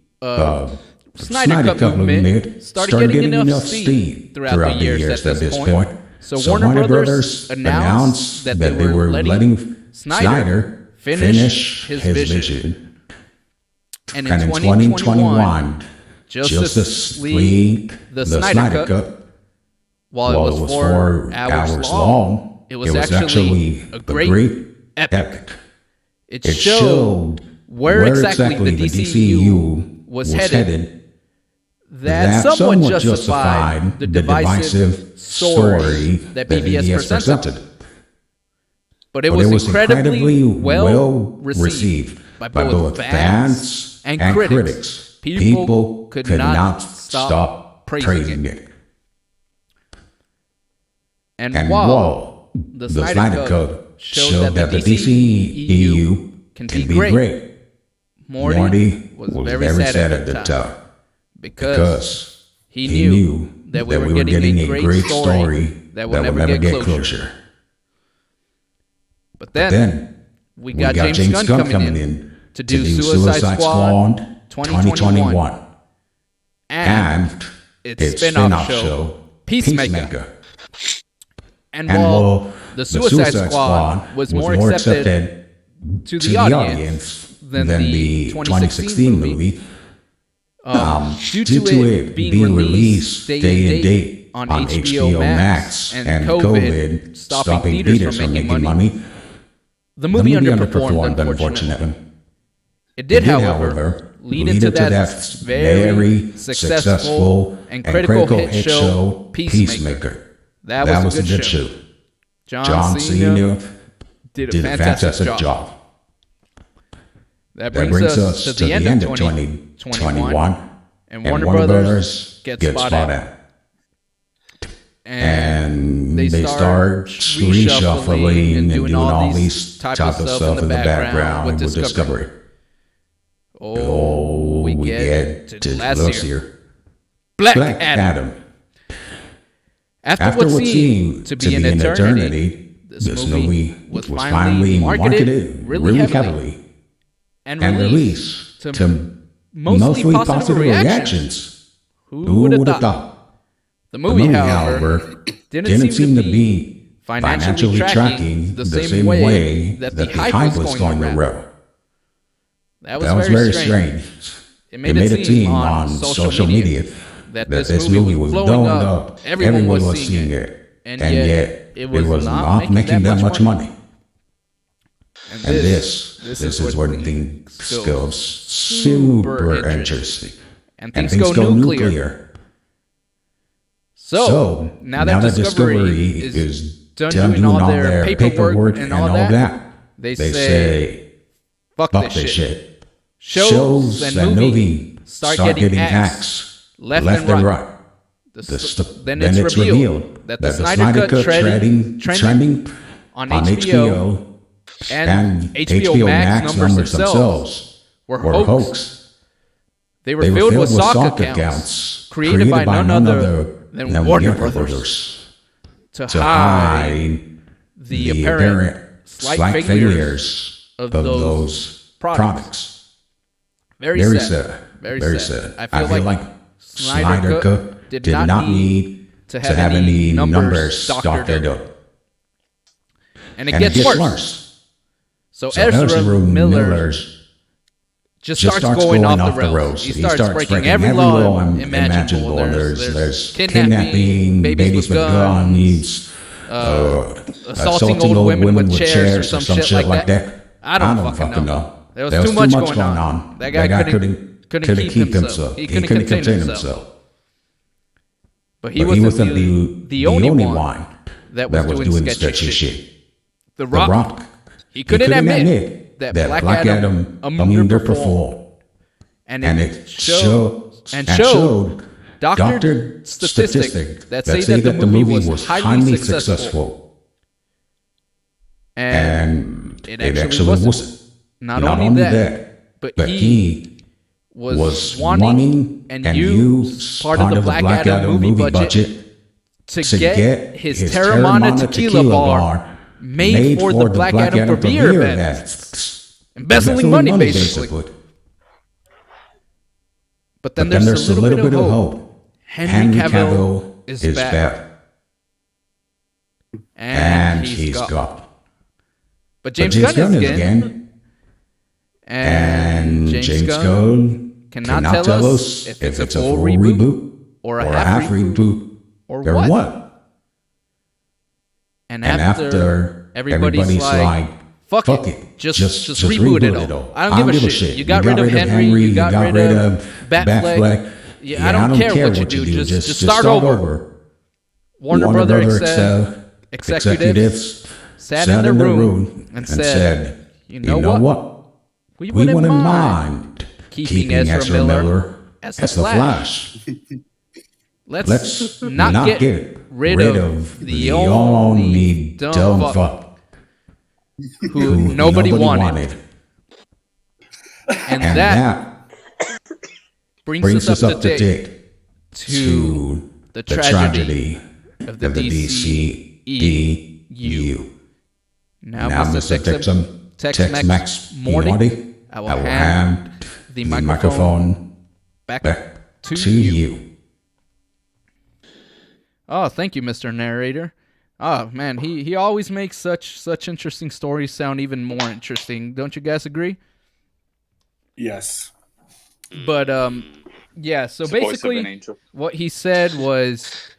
Snyder Cut movement started getting enough steam throughout the years at this point. So Warner Brothers announced that they were letting Snyder finish his vision. And in 2021, Justice League, the Snyder Cut, while it was 4 hours long, it was actually a great epic. It showed where exactly the DCEU was headed, that somewhat justified the divisive story that BVS presented. But it was incredibly well received by both fans and critics. People could not stop praising it. And while the Snyder Cut showed that the DCEU can be great, Morty was very sad at the time because he knew that we were getting a great story that would never get closure. But then we got James Gunn coming in to do Suicide Squad 2021 and its spin-off show, Peacemaker. And while the Suicide Squad was more accepted to the audience than the 2016 movie, due to it being released day and date on HBO Max and COVID stopping theaters from making money, the movie underperformed, unfortunately. It did, however, lead into that very successful and critical hit show, Peacemaker. That was a good show. John Cena did a fantastic job. That brings us to the end of 2021, and Warner Brothers gets spotted. And they start reshuffling and doing all these type of stuff in the background with Discovery. We get to last year. Black Adam. After what seemed to be an eternity, this movie was finally marketed really heavily and released to mostly positive reactions. Who would have thought? The movie, however, didn't seem to be financially tracking the same way that the hype was going around. That was very strange. It made it seem on social media that this movie was blowing up, everyone was seeing it, and yet it was not making that much money. And this is where things go super interesting, and things go nuclear. So, now that Discovery is done doing all their paperwork and all that, they say, fuck this shit. Shows and movies start getting axed left and right. then it's revealed that the Snyder Cut trending on HBO and HBO Max numbers themselves were hoax. They were filled with sock accounts created by none other than Warner Brothers to hide the apparent slight failures of those products. Very sad. Very sad. I feel like Snyder Cut did not need to have any numbers doctored up. And it gets worse. So Ezra Miller's just starts going off the rails. He starts breaking every law imaginable. There's kidnapping, babies with guns, assaulting old women with chairs or some shit like that. I don't fucking know. There was too much going on. That guy couldn't keep himself. He couldn't contain himself. But he wasn't the only one that was doing sketchy shit. The Rock, he couldn't admit that Black Adam underperformed. And it showed doctored statistics that say that the movie was highly successful. And it actually wasn't. Not only that, but he was wanting and used part of the Black Adam movie budget to get his Terramana tequila bar made for the Black Adam premiere event. Embezzling money, basically. But then there's a little bit of hope. Henry Cavill is back. And he's gone. But James Gunn is again. And James Gunn cannot tell us if it's a full reboot or a half reboot or what. And after everybody's like, fuck it, just reboot it all. I don't give a shit. You got rid of Henry, you got rid of Batfleck. Yeah, I don't care what you do. Just start over. Warner Brothers executives sat in their room and said, you know what? We wouldn't mind keeping Ezra Miller as the Flash. Let's not get rid of the only dumb fuck who nobody wanted. And that brings us up to date to the tragedy of the DCEU. Now, Mr. Tex-Mex Morty, I will hand the microphone back to you. Oh, thank you, Mr. Narrator. Oh, man, he always makes such interesting stories sound even more interesting. Don't you guys agree? Yes. But, yeah, so basically what he said was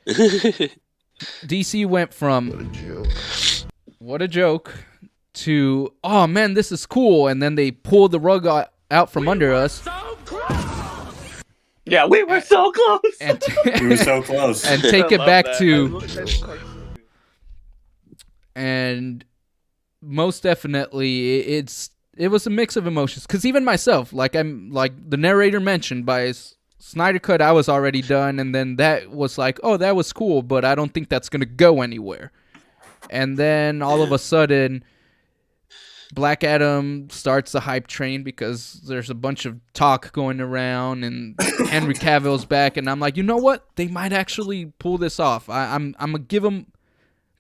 DC went from what a joke to, oh man, this is cool, and then they pulled the rug out from under us. Yeah, we were so close. We were so close. And take it back to, and most definitely, it was a mix of emotions. Because even myself, like the narrator mentioned, by Snyder Cut, I was already done, and then that was like, oh, that was cool, but I don't think that's gonna go anywhere. And then all of a sudden, Black Adam starts the hype train because there's a bunch of talk going around, and Henry Cavill's back, and I'm like, you know what? They might actually pull this off. I'm gonna give them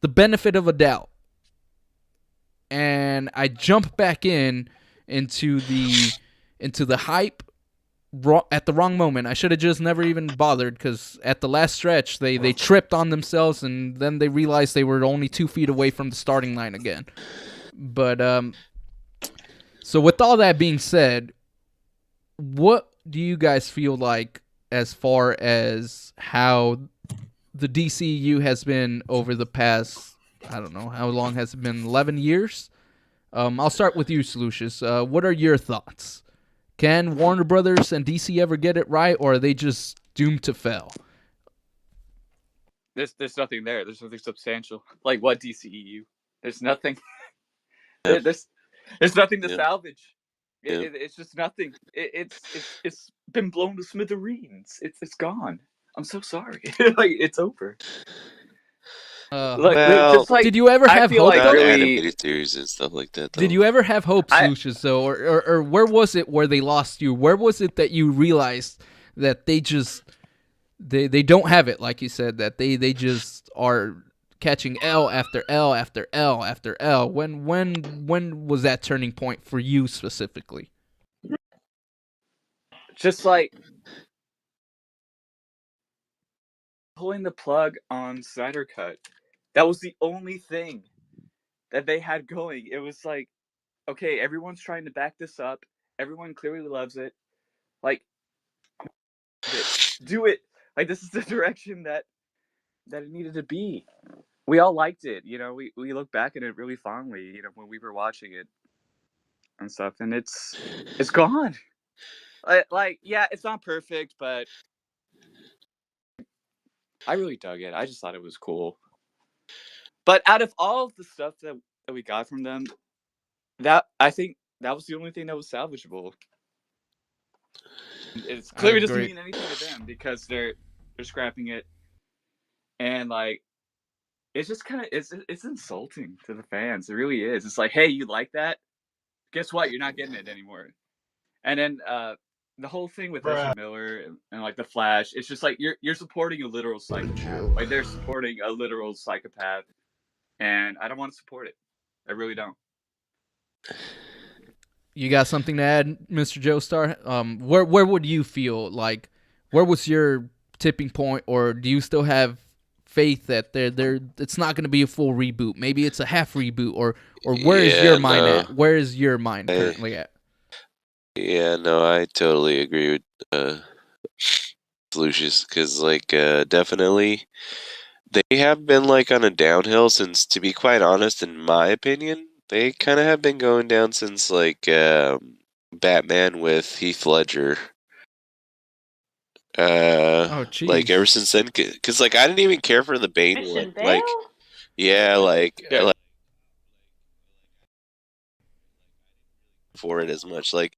the benefit of a doubt, and I jump back into the hype at the wrong moment. I should have just never even bothered, because at the last stretch they tripped on themselves, and then they realized they were only 2 feet away from the starting line again. But, so with all that being said, what do you guys feel like as far as how the DCEU has been over the past, I don't know, how long has it been, 11 years? I'll start with you, Lucius. What are your thoughts? Can Warner Brothers and DC ever get it right, or are they just doomed to fail? There's nothing there. There's nothing substantial. Like, what DCEU? There's nothing. There's nothing to salvage. It's just nothing. It's been blown to smithereens. It's gone. I'm so sorry. Like it's over. Well, did you ever have hope? not Though? animated series and stuff like that. Though. Did you ever have hope, Lucius? Though, or where was it where they lost you? Where was it that you realized that they just they don't have it, like you said, that they just are catching L after L after L after L? When was that turning point for you specifically? Just like pulling the plug on Snyder Cut. That was the only thing that they had going. It was like, okay, everyone's trying to back this up. Everyone clearly loves it. Like, do it. Like, this is the direction that it needed to be. We all liked it. You know, we look back at it really fondly, you know, when we were watching it and stuff. And it's gone. Like, yeah, it's not perfect, but I really dug it. I just thought it was cool. But out of all of the stuff that we got from them, I think that was the only thing that was salvageable. It clearly doesn't mean anything to them because they're scrapping it, and like it's just kind of it's insulting to the fans. It really is. It's like, hey, you like that? Guess what? You're not getting it anymore. And then the whole thing with Ezra Miller and like the Flash, it's just like you're supporting a literal psychopath. Like they're supporting a literal psychopath, and I don't want to support it. I really don't. You got something to add, Mr. Joestar? Where would you feel like? Where was your tipping point, or do you still have faith that it's not going to be a full reboot? Maybe it's a half reboot, or where is your mind at? Where is your mind currently at? Yeah, no, I totally agree with Lucius because, like, definitely they have been like on a downhill since, to be quite honest, in my opinion. They kind of have been going down since like Batman with Heath Ledger. Like ever since then, because like I didn't even care for the Bane one. Like, yeah, like for it as much. Like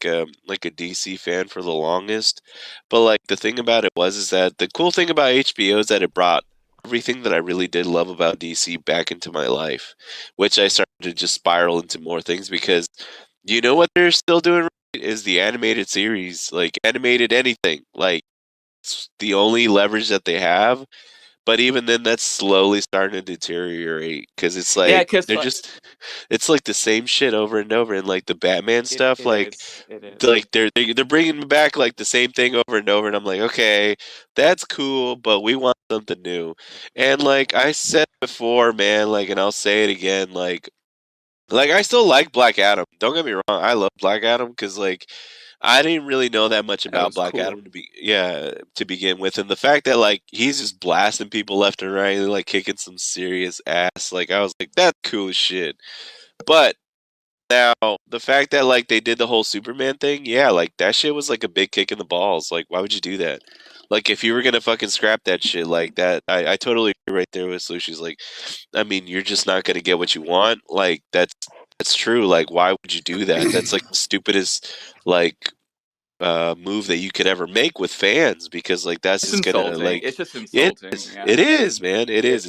a DC fan for the longest, but like the thing about it is that the cool thing about HBO is that it brought everything that I really did love about DC back into my life, which I started to just spiral into more things because you know what they're still doing right is the animated series, like animated anything, like it's the only leverage that they have. But even then, that's slowly starting to deteriorate because it's like they're just, it's like the same shit over and over. And like the Batman stuff, like they're bringing back like the same thing over and over. And I'm like, okay, that's cool, but we want something new. And like I said before, man, like, and I'll say it again, like I still like Black Adam. Don't get me wrong, I love Black Adam because like I didn't really know that much about Black Adam to begin with, and the fact that like he's just blasting people left and right, and, like kicking some serious ass, like I was like, that's cool as shit. But now the fact that like they did the whole Superman thing, yeah, like that shit was like a big kick in the balls. Like, why would you do that? Like, if you were gonna fucking scrap that shit like that, I totally agree right there with Sushi's. Like, I mean, you're just not gonna get what you want. Like, that's true. Like, why would you do that? That's like the stupidest like move that you could ever make with fans because like that's just gonna like it's just insulting. It is, man. It is.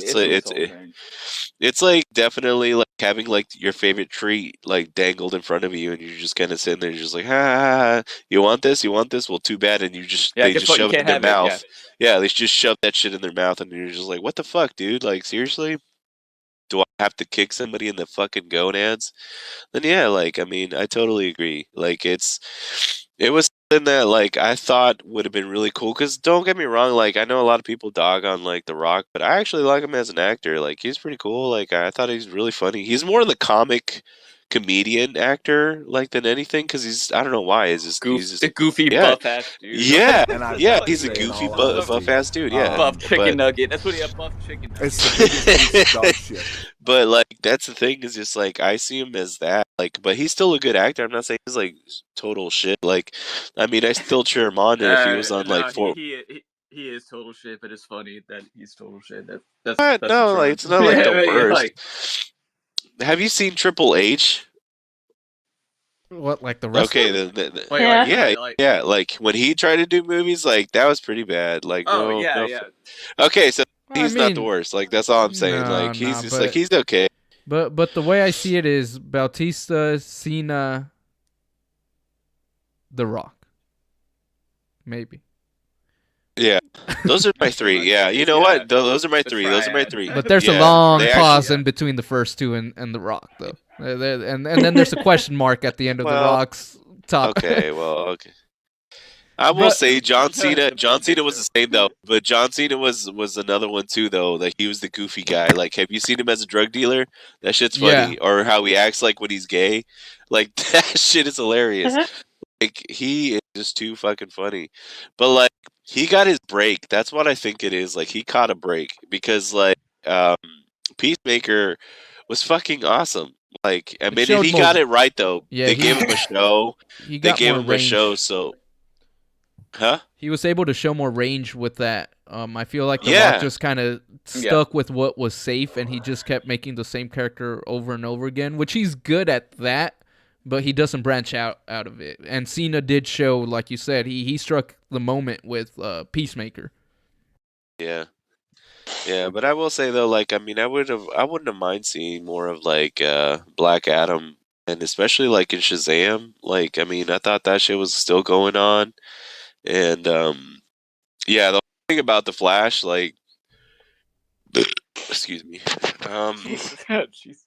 It's like definitely like having like your favorite treat like dangled in front of you, and you're just kind of sitting there, and you're just like, you want this? You want this? Well, too bad. And you just they just shove it in their mouth. Yeah, they just shove that shit in their mouth, and you're just like, what the fuck, dude? Like, seriously? Do I have to kick somebody in the fucking gonads? Then yeah, like I mean, I totally agree. Like it was something that like I thought would have been really cool. Because don't get me wrong, like I know a lot of people dog on like The Rock, but I actually like him as an actor. Like he's pretty cool. Like I thought he's really funny. He's more in the comic comedian actor like than anything because he's I don't know why he's just a goofy buff ass dude. Yeah, he's a goofy buff ass dude. Yeah, buff chicken nugget. That's what he had. Buff chicken nugget. It's the biggest piece of dog shit. But like that's the thing is just like I see him as that like, but he's still a good actor. I'm not saying he's like total shit. Like, I mean, I still cheer him on if he was on like four. He is total shit, but it's funny that he's total shit. That's no, like it's not like the worst. Have you seen Triple H? What, like the wrestler? Okay, Wait, yeah. Like when he tried to do movies, like that was pretty bad. Like, oh yeah. Okay, so Well, he's not the worst. Like that's all I'm saying. Like he's just like he's okay. But the way I see it is Bautista, Cena, The Rock, maybe. Yeah, those are my three. Yeah, you know what? Those are my three. Those are my three. But there's a long pause in between the first two and The Rock, though. And then there's a question mark at the end of The Rock's top. Okay, okay. I will say John Cena. John Cena was the same though, but John Cena was another one too though. Like he was the goofy guy. Like, have you seen him as a drug dealer? That shit's funny. Or how he acts like when he's gay. Like that shit is hilarious. Like he is just too fucking funny. But like he got his break. That's what I think it is. Like he caught a break because like Peacemaker was fucking awesome. Like I mean, he got it right though. Yeah, they gave him a show. They gave him a show. So. Huh? He was able to show more range with that. I feel like The Rock just kind of stuck with what was safe, and he just kept making the same character over and over again, which he's good at that, but he doesn't branch out of it. And Cena did show, like you said, he struck the moment with Peacemaker. Yeah. Yeah, but I will say though, like I mean, I wouldn't have mind seeing more of like Black Adam, and especially like in Shazam. Like I mean, I thought that shit was still going on. And yeah, the whole thing about the Flash, like, excuse me,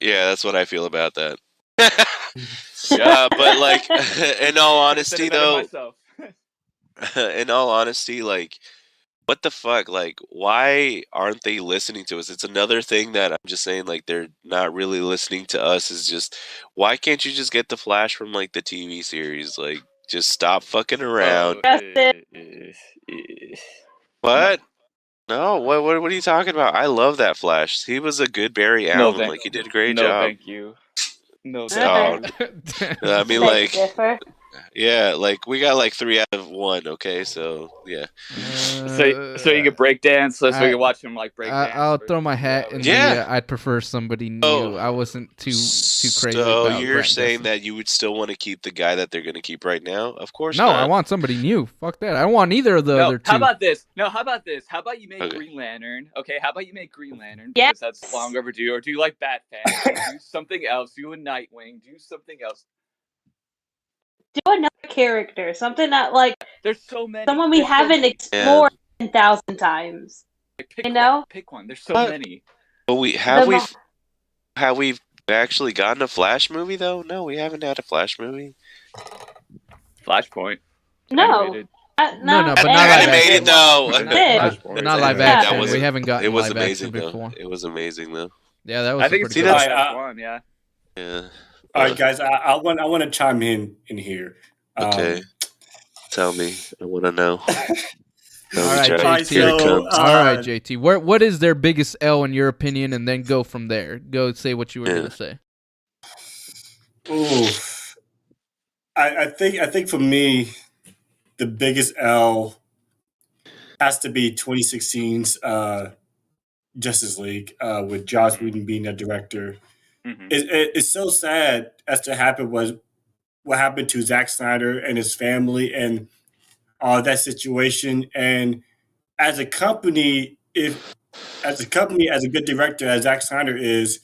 yeah, that's what I feel about that. But like, in all honesty, though, in all honesty, like, what the fuck? Like, why aren't they listening to us? It's another thing that I'm just saying, like, they're not really listening to us. Is just why can't you just get the Flash from like the TV series, like? Just stop fucking around. What? No, what are you talking about? I love that Flash. He was a good Barry Allen. Like he did a great job. No, thank you. No, thank you. I mean, like, yeah, like we got like 3 out of 1. Okay, so yeah. So you can break dance. So you can watch him like break dance. I'll throw my hat in. I'd prefer somebody new. I wasn't too crazy. So about you're saying that you would still want to keep the guy that they're going to keep right now? Of course. No, not. I want somebody new. Fuck that. I don't want either of the other two. How about this? How about you make Green Lantern? Okay, how about you make Green Lantern? Because that's long overdue. Or do you like Batman? Do something else. Do a Nightwing. Do something else. Do another character, something that like there's so many. Someone we haven't explored 10,000 times. Pick one. There's so many. But have we actually gotten a Flash movie though? No, we haven't had a Flash movie. Flashpoint. No. No, but not animated though. Not live action. We haven't gotten live action before. It was amazing though. Yeah, that was. I think it's the best one. Yeah. Yeah. All right, guys. I want to chime in here. Okay. Tell me. I want to know. All right, JT. What is their biggest L in your opinion, and then go from there. Go say what you were going to say. Ooh, I think for me, the biggest L has to be 2016's Justice League with Joss Whedon being the director. Mm-hmm. It's so sad as to happen was what happened to Zack Snyder and his family and that situation. And as a company, as a good director as Zack Snyder is,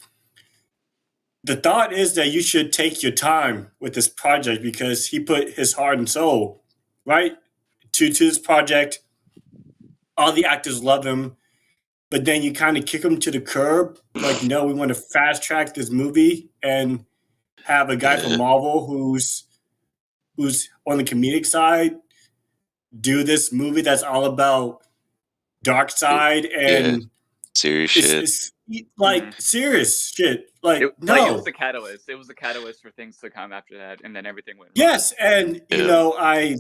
the thought is that you should take your time with this project because he put his heart and soul right to this project. All the actors love him. But then you kind of kick them to the curb. Like, no, we want to fast track this movie and have a guy from Marvel who's on the comedic side do this movie that's all about dark side and serious shit. It's like serious shit. Like, it was the catalyst. It was the catalyst for things to come after that, and then everything went. Yes, and you know, I'm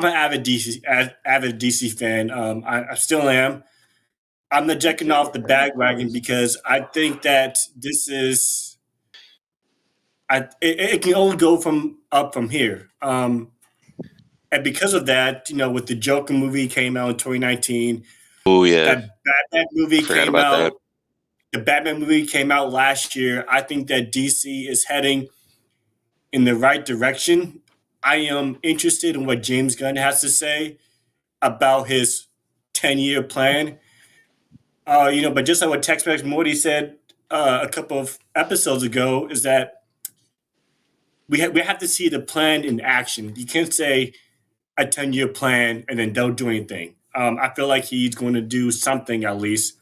an avid DC fan. I still am. I'm not checking off the bandwagon because I think that this is. It can only go up from here. And because of that, with the Joker movie came out in 2019. Oh yeah, that Batman movie came out. The Batman movie came out last year. I think that DC is heading in the right direction. I am interested in what James Gunn has to say about his 10-year plan. But just like what Tex-Mex Morty said a couple of episodes ago, is that we have to see the plan in action. You can't say a 10-year plan and then don't do anything. I feel like he's going to do something at least.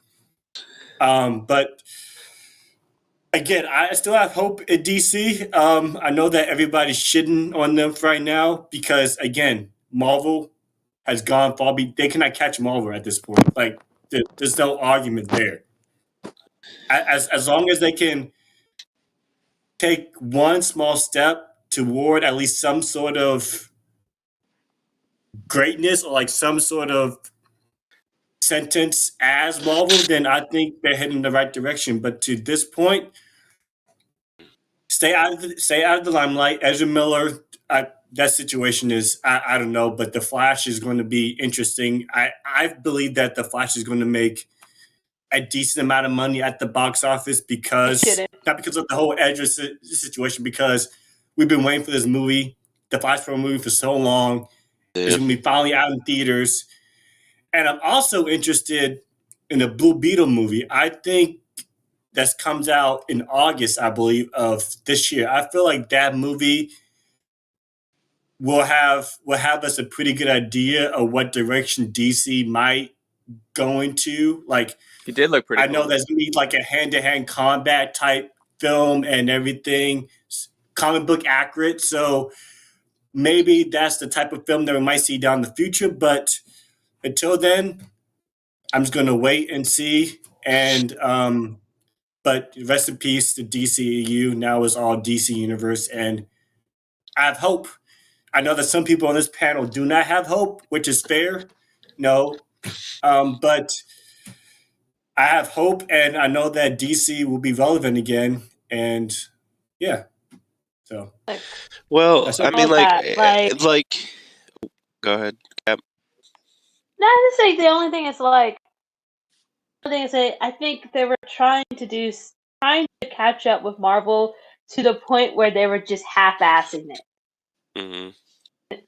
But again, I still have hope at DC. I know that everybody's shitting on them right now because, again, Marvel has gone far. They cannot catch Marvel at this point. Like, there's no argument there. As long as they can take one small step toward at least some sort of greatness or like some sort of sentence as Marvel, then I think they're heading in the right direction. But to this point, stay out of the limelight. Ezra Miller, that situation is I don't know, but the Flash is going to be interesting. I believe that the Flash is going to make a decent amount of money at the box office because not because of the whole Ezra situation, because we've been waiting for this movie, the Flashpoint movie, for so long. It's going to be finally out in theaters. And I'm also interested in the Blue Beetle movie. I think that comes out in August, I believe, of this year. I feel like that movie will have us a pretty good idea of what direction DC might go into. Like, he did look pretty. I know there's gonna be like a hand-to-hand combat type film and everything, comic book accurate. So maybe that's the type of film that we might see down the future. But until then, I'm just gonna wait and see. And but rest in peace to DCEU. Now is all DC Universe, and I have hope. I know that some people on this panel do not have hope, which is fair. No, but I have hope, and I know that DC will be relevant again. And yeah, so. Well, I mean, like, go ahead. Yep. No, I just say the only thing is like, I think they were trying to catch up with Marvel to the point where they were just half-assing it. Mm-hmm. I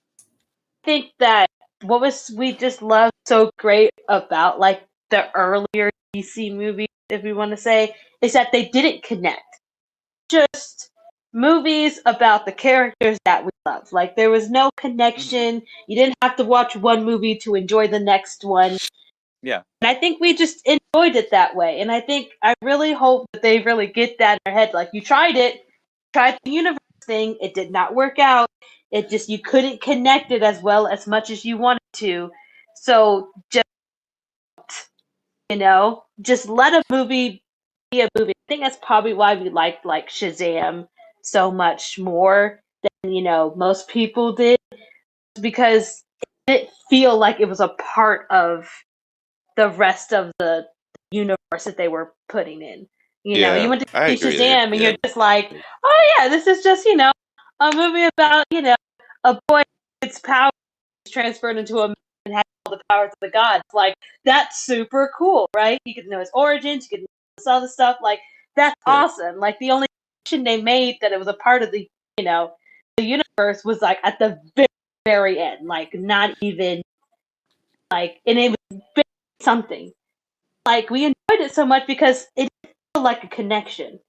think that what we just loved so great about like the earlier DC movies, if we want to say, is that they didn't connect. Just movies about the characters that we love. Like there was no connection. You didn't have to watch one movie to enjoy the next one. Yeah. And I think we just enjoyed it that way. And I really hope that they really get that in their head. Like you tried the universe thing, it did not work out. It just, you couldn't connect it as well as much as you wanted to. So just, just let a movie be a movie. I think that's probably why we liked like Shazam so much more than, most people did. Because it didn't feel like it was a part of the rest of the universe that they were putting in. You went to see Shazam and you're just like, oh yeah, this is just, a movie about, a boy who gets power transferred into a man and has all the powers of the gods. Like, that's super cool, right? You get to know his origins, you get to know this other stuff. Like, that's awesome. Like, the only mention they made that it was a part of the, the universe was like at the very, very end. Like, not even, like, and it was something. Like, we enjoyed it so much because it felt like a connection,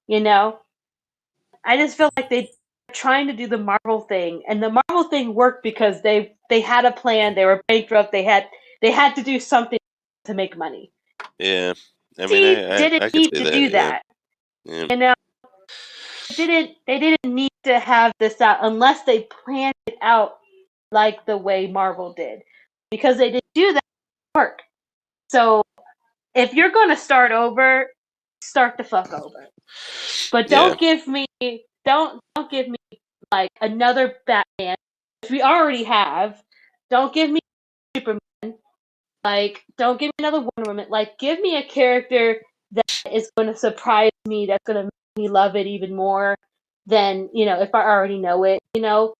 I just feel like they were trying to do the Marvel thing, and the Marvel thing worked because they had a plan, they were bankrupt, they had to do something to make money. Yeah. I mean, didn't need to do that. Yeah. They didn't need to have this out unless they planned it out like the way Marvel did. Because they didn't do that work. So if you're going to start over, start the fuck over. But don't give me like another Batman, which we already have. Don't give me Superman. Like, don't give me another Wonder Woman. Like, give me a character that is going to surprise me, that's going to make me love it even more than, if I already know it.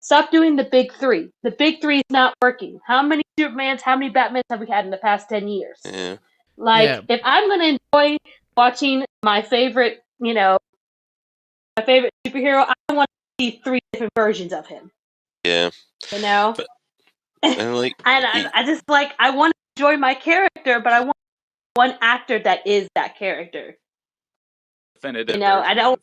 Stop doing the big three. The big three is not working. How many Supermans, how many Batmans have we had in the past 10 years? Yeah. Like, if I'm going to enjoy watching my favorite, my favorite superhero, I want to see 3 different versions of him. Yeah. You know? But, and like, I just like, I want to enjoy my character, but I want one actor that is that character. Definitive You know, I don't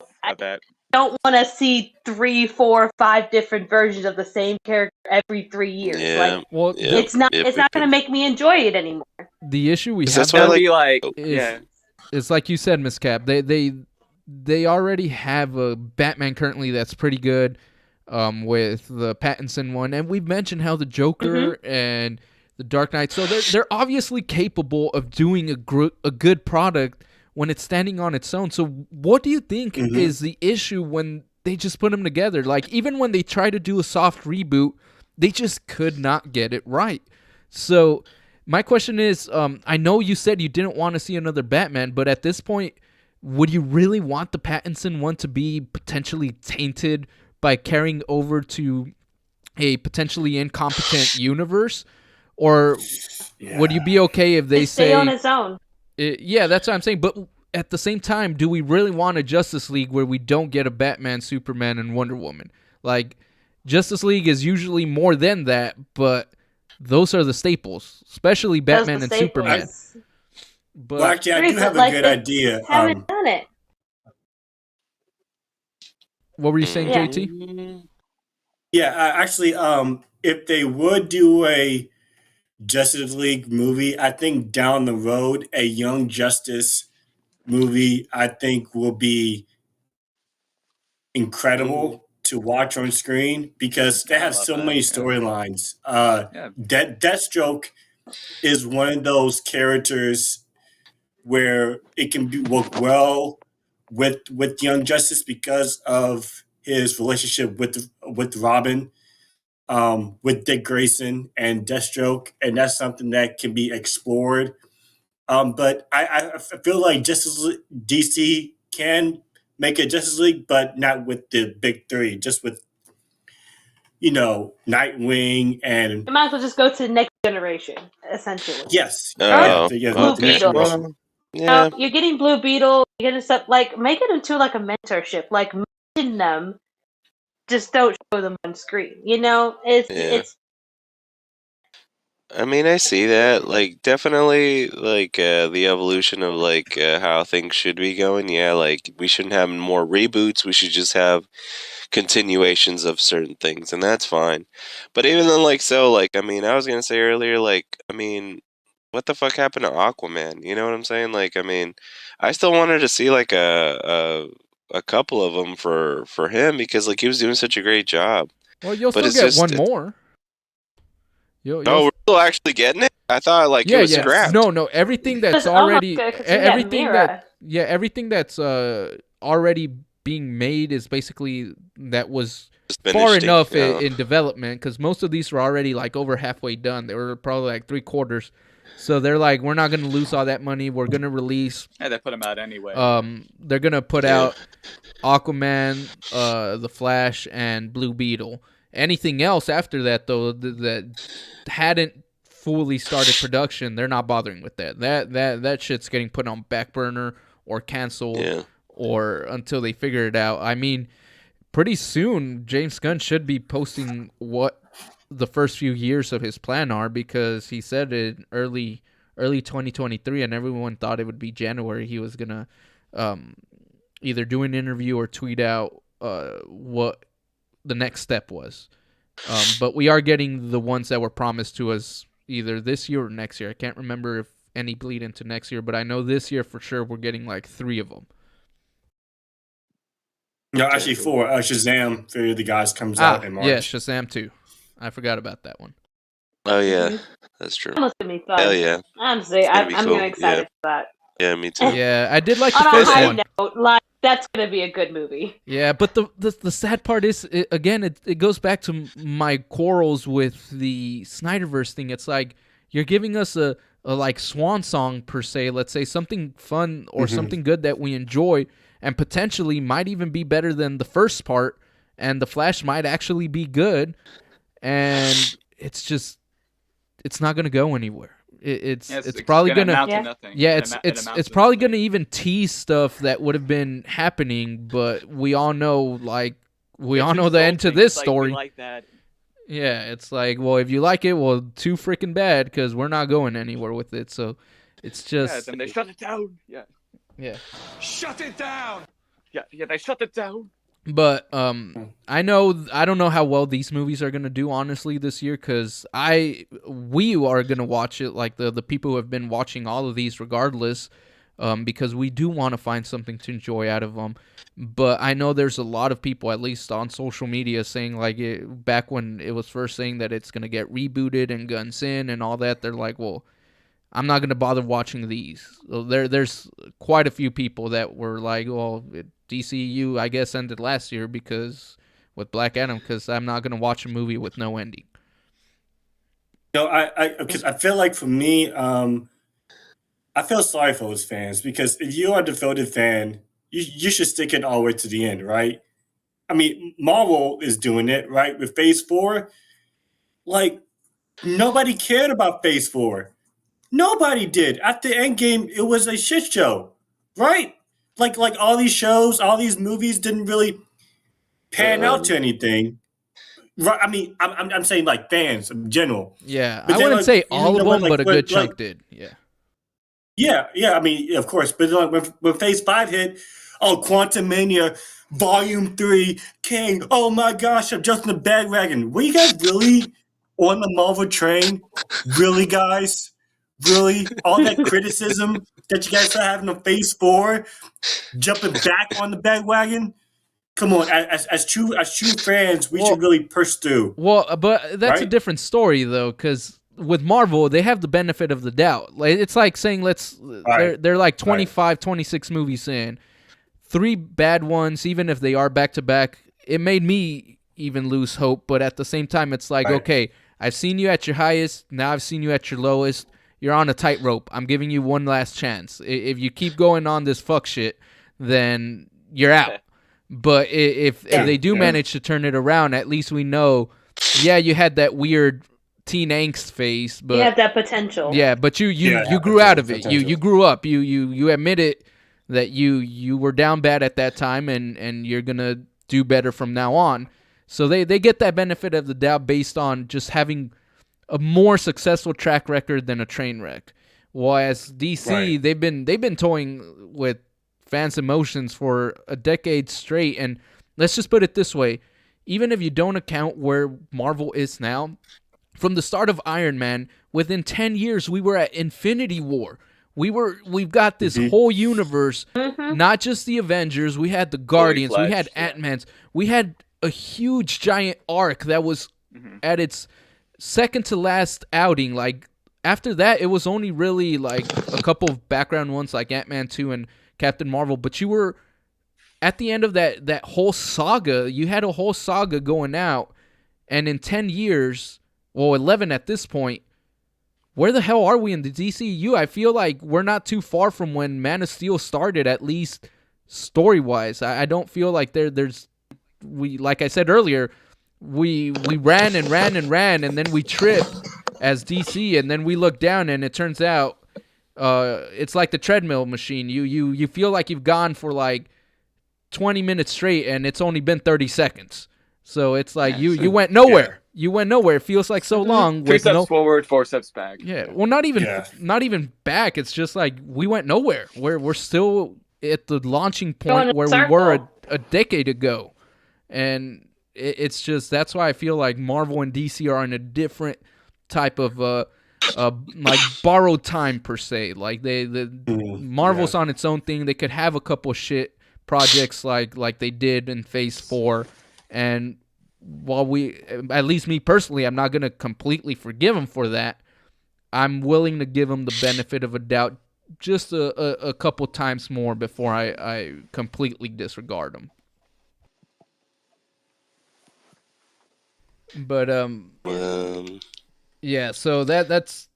want to see 3, 4, 5 different versions of the same character every 3 years. Yeah. Like, it's not going to make me enjoy it anymore. The issue we have that's why, like, it's like you said, Miss Cap. They already have a Batman currently that's pretty good, with the Pattinson one, and we've mentioned how the Joker and the Dark Knight. So they're obviously capable of doing a good product when it's standing on its own. So what do you think is the issue when they just put them together? Like, even when they try to do a soft reboot, they just could not get it right. So my question is, I know you said you didn't want to see another Batman, but at this point, would you really want the Pattinson one to be potentially tainted by carrying over to a potentially incompetent universe? Or would you be okay if they stay on its own? Yeah, that's what I'm saying. But at the same time, do we really want a Justice League where we don't get a Batman, Superman, and Wonder Woman? Like, Justice League is usually more than that, but those are the staples, especially Batman and Superman. Well, actually, I do have a good idea. Haven't done it. What were you saying, JT? Yeah, actually, if they would do a Justice League movie, I think down the road, a Young Justice movie, I think will be incredible to watch on screen because they have so many storylines. Deathstroke is one of those characters where it can work well with Young Justice because of his relationship with Robin, with Dick Grayson and Deathstroke, and that's something that can be explored. But I feel like DC can make a Justice League, but not with the big 3, just with Nightwing and. You might as well just go to the next generation, essentially. Yes. Blue Beetle. Yeah. You're getting Blue Beetle. You're getting stuff like make it into like a mentorship. Like mention them, just don't show them on screen. It's. I mean, I see that. Like, definitely, like, the evolution of, like, how things should be going. Yeah, like, we shouldn't have more reboots. We should just have continuations of certain things, and that's fine. But even then, like, I mean, I was going to say earlier, like, I mean, what the fuck happened to Aquaman? You know what I'm saying? Like, I mean, I still wanted to see, like, a couple of them for him because, like, he was doing such a great job. Well, you'll still get one more. No, we're still actually getting it. I thought like it was scrapped. No, everything that's already everything that's already being made is basically that was far enough in development because most of these were already like over halfway done. They were probably like 3/4. So they're like, we're not going to lose all that money. We're going to release. Yeah, they put them out anyway. They're going to put out Aquaman, The Flash, and Blue Beetle. Anything else after that, though, that hadn't fully started production, they're not bothering with that. That shit's getting put on back burner or canceled or until they figure it out. I mean, pretty soon, James Gunn should be posting what the first few years of his plan are because he said in early 2023, and everyone thought it would be January. He was going to either do an interview or tweet out what the next step was. But we are getting the ones that were promised to us either this year or next year. I can't remember if any bleed into next year, but I know this year for sure we're getting like 3 of them. No, actually 4. Shazam, Fury of the Gods comes out in March. Yeah, Shazam 2. I forgot about that one. Oh, yeah. That's true. That must be fun. Hell yeah. Honestly, I'm cool. excited for that. Yeah, me too. Yeah, I did like the on first a high one. Note, like, that's going to be a good movie. Yeah, but the sad part is, it goes back to my quarrels with the Snyderverse thing. It's like, you're giving us a like swan song, per se, let's say, something fun or something good that we enjoy, and potentially might even be better than the first part, and The Flash might actually be good, and it's not going to go anywhere. It's probably gonna it's probably gonna even tease stuff that would have been happening, but we all know like we all It's know the end to insulting. this It's like, story. we like that. Yeah, it's like, well, if you like it, well, too freaking bad because we're not going anywhere with it. So it's just Yeah, then they shut it down. Yeah. yeah. Shut it down! Yeah, they shut it down. But I don't know how well these movies are gonna do honestly this year because we are gonna watch it like the people who have been watching all of these regardless, because we do want to find something to enjoy out of them. But I know there's a lot of people, at least on social media, saying like back when it was first saying that it's gonna get rebooted and Guns In and all that, they're like, well, I'm not gonna bother watching these. So there's quite a few people that were like, well, DCEU I guess ended last year because with Black Adam because I'm not gonna watch a movie with no ending. Because I feel like for me, I feel sorry for those fans because if you are a devoted fan, you should stick it all the way to the end, right? I mean, Marvel is doing it, right? With Phase 4. Like, nobody cared about Phase 4. Nobody did. At the end game, it was a shit show, right? Like all these shows, all these movies didn't really pan out to anything. Right? I mean, I'm saying like fans in general. Yeah, But I then, wouldn't like, say you all know of what, them, like, but a when- good chunk like- did. Yeah. Yeah. I mean, of course. But like, when Phase 5 hit, Quantum Mania, Volume 3, King, oh my gosh, I'm just in the bandwagon. Were you guys really on the Marvel train? Really, guys? Really? All that criticism that you guys are having on Phase 4, jumping back on the bandwagon? Come on, as true fans, we should really pursue. Well, but that's a Right? different story though, because with Marvel, they have the benefit of the doubt. Like it's like saying they're like 25, 26 movies in, 3 bad ones, even if they are back to back. It made me even lose hope, but at the same time, it's like, okay, I've seen you at your highest, now I've seen you at your lowest. You're on a tightrope. I'm giving you one last chance. If you keep going on this fuck shit, then you're out. But if they do manage to turn it around, at least we know, yeah, you had that weird teen angst phase, but You have that potential. yeah, but you grew out of it. You grew up. You admitted that you were down bad at that time, and you're gonna do better from now on. So they get that benefit of the doubt based on just having a more successful track record than a train wreck. Whereas DC, they've been toying with fans' emotions for a decade straight, and let's just put it this way: even if you don't account where Marvel is now, from the start of Iron Man, within 10 years we were at Infinity War. We've got this whole universe, not just the Avengers. We had the Guardians, we had Ant-Man's, we had a huge giant arc that was at its second to last outing. Like after that, it was only really like a couple of background ones like Ant-Man 2 and Captain Marvel, but you were at the end of that whole saga. You had a whole saga going out, and in 10 years, well, 11 at this point, where the hell are we in the DCEU? I feel like we're not too far from when Man of Steel started, at least story-wise. I don't feel like like I said earlier, we ran and ran and ran, and then we tripped as DC, and then we look down, and it turns out it's like the treadmill machine. You feel like you've gone for like 20 minutes straight, and it's only been 30 seconds. So it's like you went nowhere. Yeah. You went nowhere. It feels like so long. 3 steps forward, 4 steps back. Yeah. Well, not even back. It's just like we went nowhere. We're still at the launching point where we were a decade ago, and it's just that's why I feel like Marvel and DC are in a different type of like borrowed time per se. Like Marvel's on its own thing. They could have a couple shit projects like they did in Phase 4, and while at least me personally, I'm not gonna completely forgive them for that. I'm willing to give them the benefit of a doubt just a couple times more before I completely disregard them. But yeah, so that's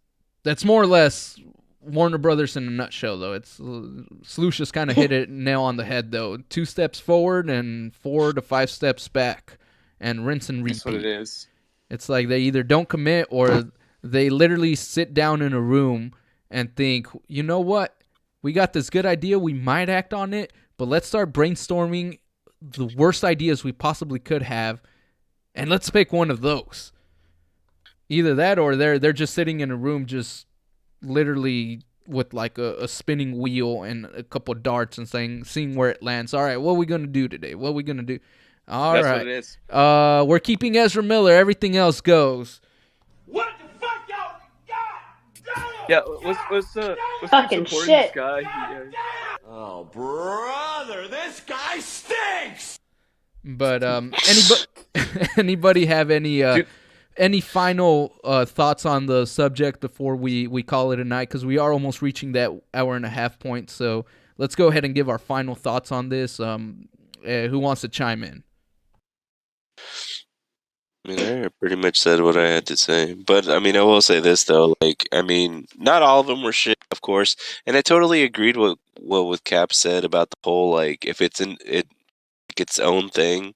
more or less Warner Brothers in a nutshell, though. It's Slucius kind of hit it nail on the head, though. 2 steps forward and 4 to 5 steps back, and rinse and repeat. That's what it is. It's like they either don't commit or they literally sit down in a room and think, you know what? We got this good idea. We might act on it, but let's start brainstorming the worst ideas we possibly could have, and let's pick one of those. Either that, or they're just sitting in a room, just literally with like a spinning wheel and a couple darts and seeing where it lands. All right, what are we gonna do today? What are we gonna do? All That's right, what it is. we're keeping Ezra Miller. Everything else goes. What the fuck, y'all? God damn! Yeah, let's Fucking keep supporting shit. this guy. Oh, brother, this guy stinks! But anybody have any final thoughts on the subject before we call it a night? Because we are almost reaching that hour and a half point. So let's go ahead and give our final thoughts on this. Who wants to chime in? I mean, I pretty much said what I had to say. But, I mean, I will say this, though. Like, I mean, not all of them were shit, of course. And I totally agreed with what Cap said about the whole, like, if it's its own thing,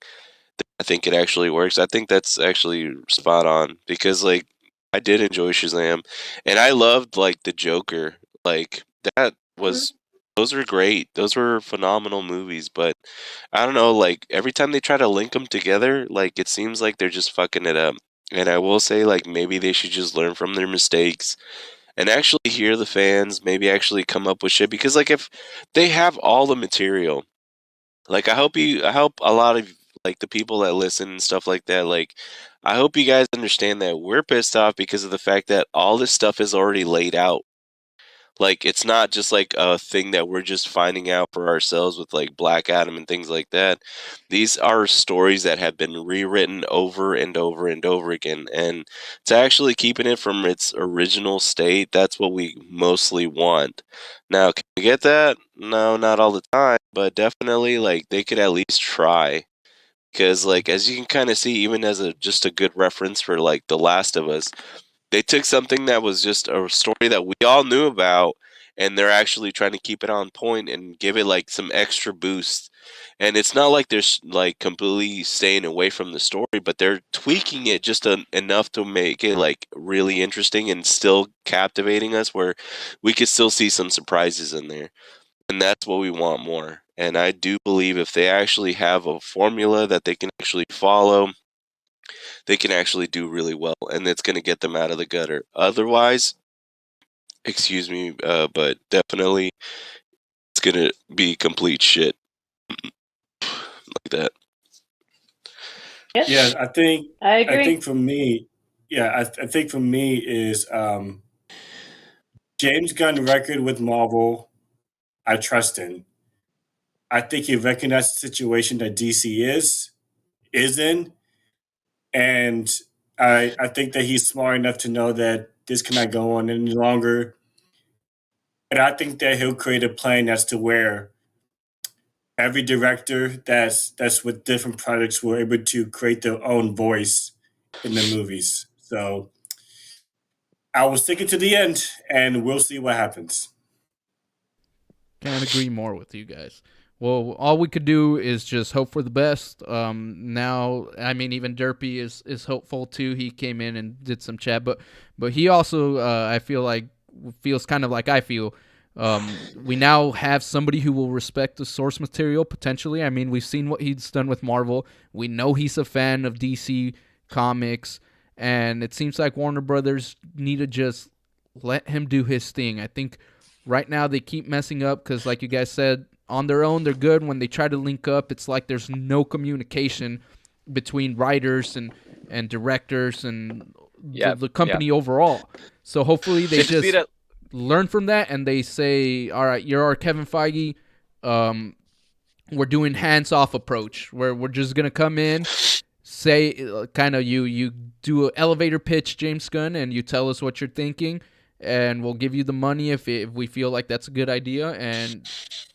I think it actually works. I think that's actually spot on. Because, like, I did enjoy Shazam. And I loved, like, the Joker. Like, that was... Those were great. Those were phenomenal movies, but I don't know, like, every time they try to link them together, like, it seems like they're just fucking it up. And I will say, like, maybe they should just learn from their mistakes and actually hear the fans, maybe actually come up with shit. Because, like, if they have all the material, like, I hope a lot of, like, the people that listen and stuff like that, like, I hope you guys understand that we're pissed off because of the fact that all this stuff is already laid out. Like, it's not just like a thing that we're just finding out for ourselves with like Black Adam and things like that. These are stories that have been rewritten over and over and over again. And to actually keeping it from its original state, that's what we mostly want. Now, can we get that? No, not all the time, but definitely like they could at least try. Because like as you can kind of see, even as just a good reference for like The Last of Us, they took something that was just a story that we all knew about, and they're actually trying to keep it on point and give it like some extra boost. And it's not like they're like completely staying away from the story, but they're tweaking it just enough to make it like really interesting and still captivating us, where we could still see some surprises in there. And that's what we want more. And I do believe if they actually have a formula that they can actually follow, they can actually do really well, and it's going to get them out of the gutter. Otherwise, excuse me, but definitely it's going to be complete shit. Like that. Yeah, I think I agree. I think for me, I think for me is James Gunn record with Marvel. I trust in. I think he recognized the situation that DC is in, and I think that he's smart enough to know that this cannot go on any longer. And I think that he'll create a plan as to where every director that's with different projects were able to create their own voice in the movies. So I will stick it to the end, and we'll see what happens. Can't agree more with you guys. Well, all we could do is just hope for the best. Now, I mean, even Derpy is hopeful too. He came in and did some chat, but he also, I feel like, feels kind of like I feel. We now have somebody who will respect the source material potentially. I mean, we've seen what he's done with Marvel. We know he's a fan of DC Comics, and it seems like Warner Brothers need to just let him do his thing. I think right now they keep messing up because, like you guys said, on their own they're good. When they try to link up, it's like there's no communication between writers and directors and the company overall. So hopefully they just learn from that and they say, all right, you're our Kevin Feige. We're doing hands-off approach where we're just going to come in, say kind of you do an elevator pitch, James Gunn, and you tell us what you're thinking, and we'll give you the money if we feel like that's a good idea, and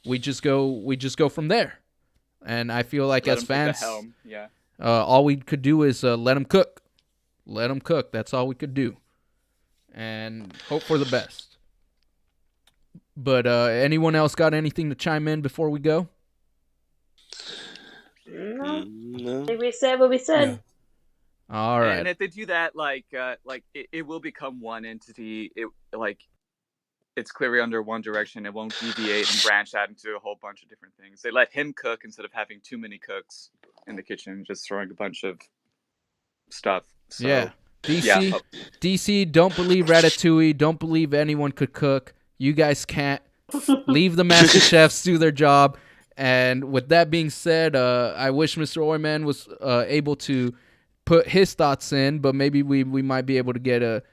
we just go from there. And I feel like as fans, all we could do is let them cook. Let them cook. That's all we could do. And hope for the best. But anyone else got anything to chime in before we go? No. I think we said what we said. Yeah. All right. And if they do that, it will become one entity. it's clearly under one direction. It won't deviate and branch out into a whole bunch of different things. They let him cook instead of having too many cooks in the kitchen, just throwing a bunch of stuff. So, yeah. DC, don't believe Ratatouille. Don't believe anyone could cook. You guys can't. Leave the master chefs do their job. And with that being said, I wish Mr. Oyman was able to put his thoughts in, but maybe we might be able to get a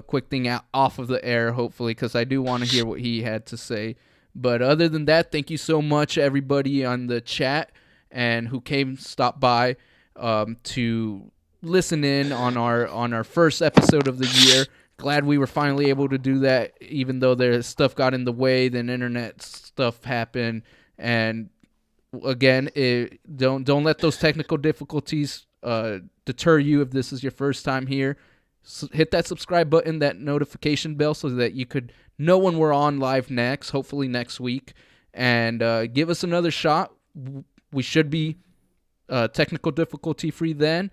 quick thing out off of the air, hopefully, because I do want to hear what he had to say. But other than that, thank you so much, everybody on the chat and who stopped by to listen in on our first episode of the year. Glad we were finally able to do that, even though their stuff got in the way, then internet stuff happened. And again, don't let those technical difficulties deter you if this is your first time here. Hit that subscribe button, that notification bell, so that you could know when we're on live next, hopefully next week. And give us another shot. We should be technical difficulty free then.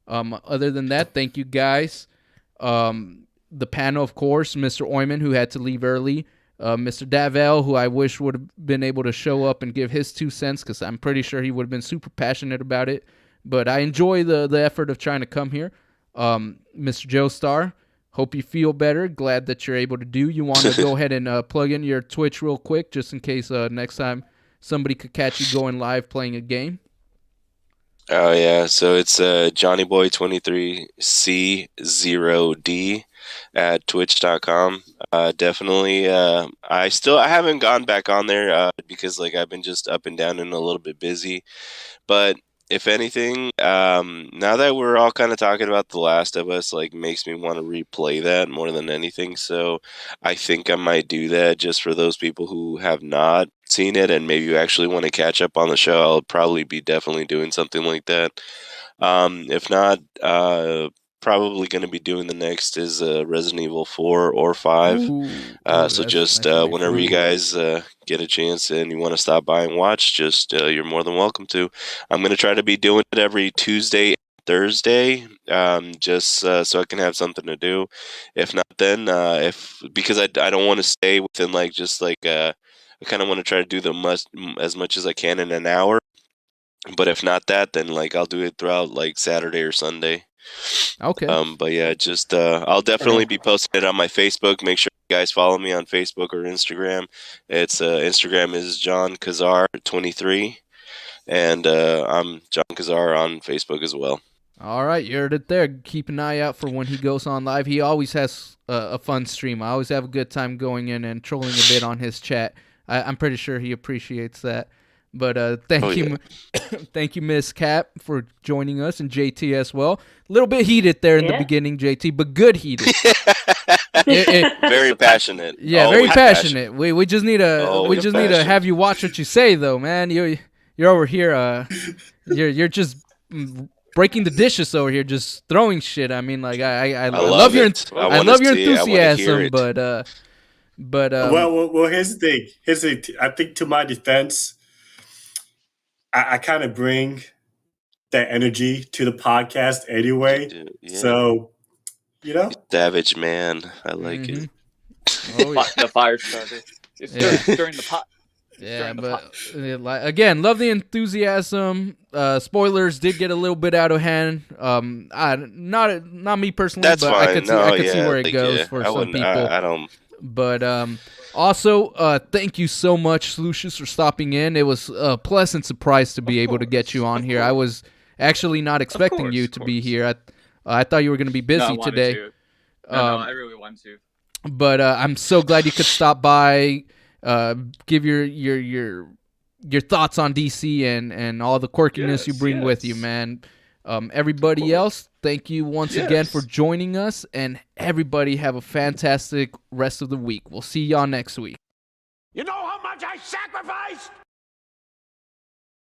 Other than that, thank you guys. The panel, of course, Mr. Oyman, who had to leave early. Mr. Davell, who I wish would have been able to show up and give his 2 cents, because I'm pretty sure he would have been super passionate about it. But I enjoy the effort of trying to come here. Mr. Joe Star, hope you feel better. Glad that you're able to do. You want to go ahead and plug in your Twitch real quick, just in case next time somebody could catch you going live playing a game. Oh, yeah. So it's JohnnyBoy23C0D at twitch.com. Definitely. I haven't gone back on there because I've been just up and down and a little bit busy. But if anything, now that we're all kind of talking about The Last of Us, makes me want to replay that more than anything. So I think I might do that just for those people who have not seen it and maybe you actually want to catch up on the show. I'll probably be definitely doing something like that. If not, probably going to be doing the next is Resident Evil 4 or 5. So just whenever you guys get a chance and you want to stop by and watch, just you're more than welcome to. I'm going to try to be doing it every Tuesday, Thursday, just so I can have something to do. If not, then because I don't want to stay within I kind of want to try to do as much as I can in an hour. But if not that, then I'll do it throughout Saturday or Sunday. Okay. But yeah, just I'll definitely be posting it on my Facebook. Make sure you guys follow me on Facebook or Instagram. It's Instagram is John Kazar 23, and I'm John Kazar on Facebook as well. All right, you heard it there. Keep an eye out for when he goes on live. He always has a fun stream. I always have a good time going in and trolling a bit on his chat. I'm pretty sure he appreciates that. But thank you, Miss Cap, for joining us, and JT as well. A little bit heated there in the beginning, JT, but good heated. Very passionate. Yeah, very passionate. We just need to have you watch what you say, though, man. You're over here. You're just breaking the dishes over here, just throwing shit. I mean, I love your enthusiasm, but well, here's the thing. I think, to my defense, I kind of bring that energy to the podcast anyway. Yeah. So, savage man, I like it. Oh, yeah. The fire starter. It's during the pot. Yeah, but again, love the enthusiasm. Spoilers did get a little bit out of hand. Not me personally, that's but fine. I could see where it goes for some people. I don't. But also, thank you so much, Lucius, for stopping in. It was a pleasant surprise to be able to get you on here. I was actually not expecting you to be here. I thought you were going to be busy today. No, I really want to. But I'm so glad you could stop by. Give your thoughts on DC and all the quirkiness you bring with you, man. Everybody else, thank you once again for joining us, and everybody have a fantastic rest of the week. We'll see y'all next week. You know how much I sacrificed?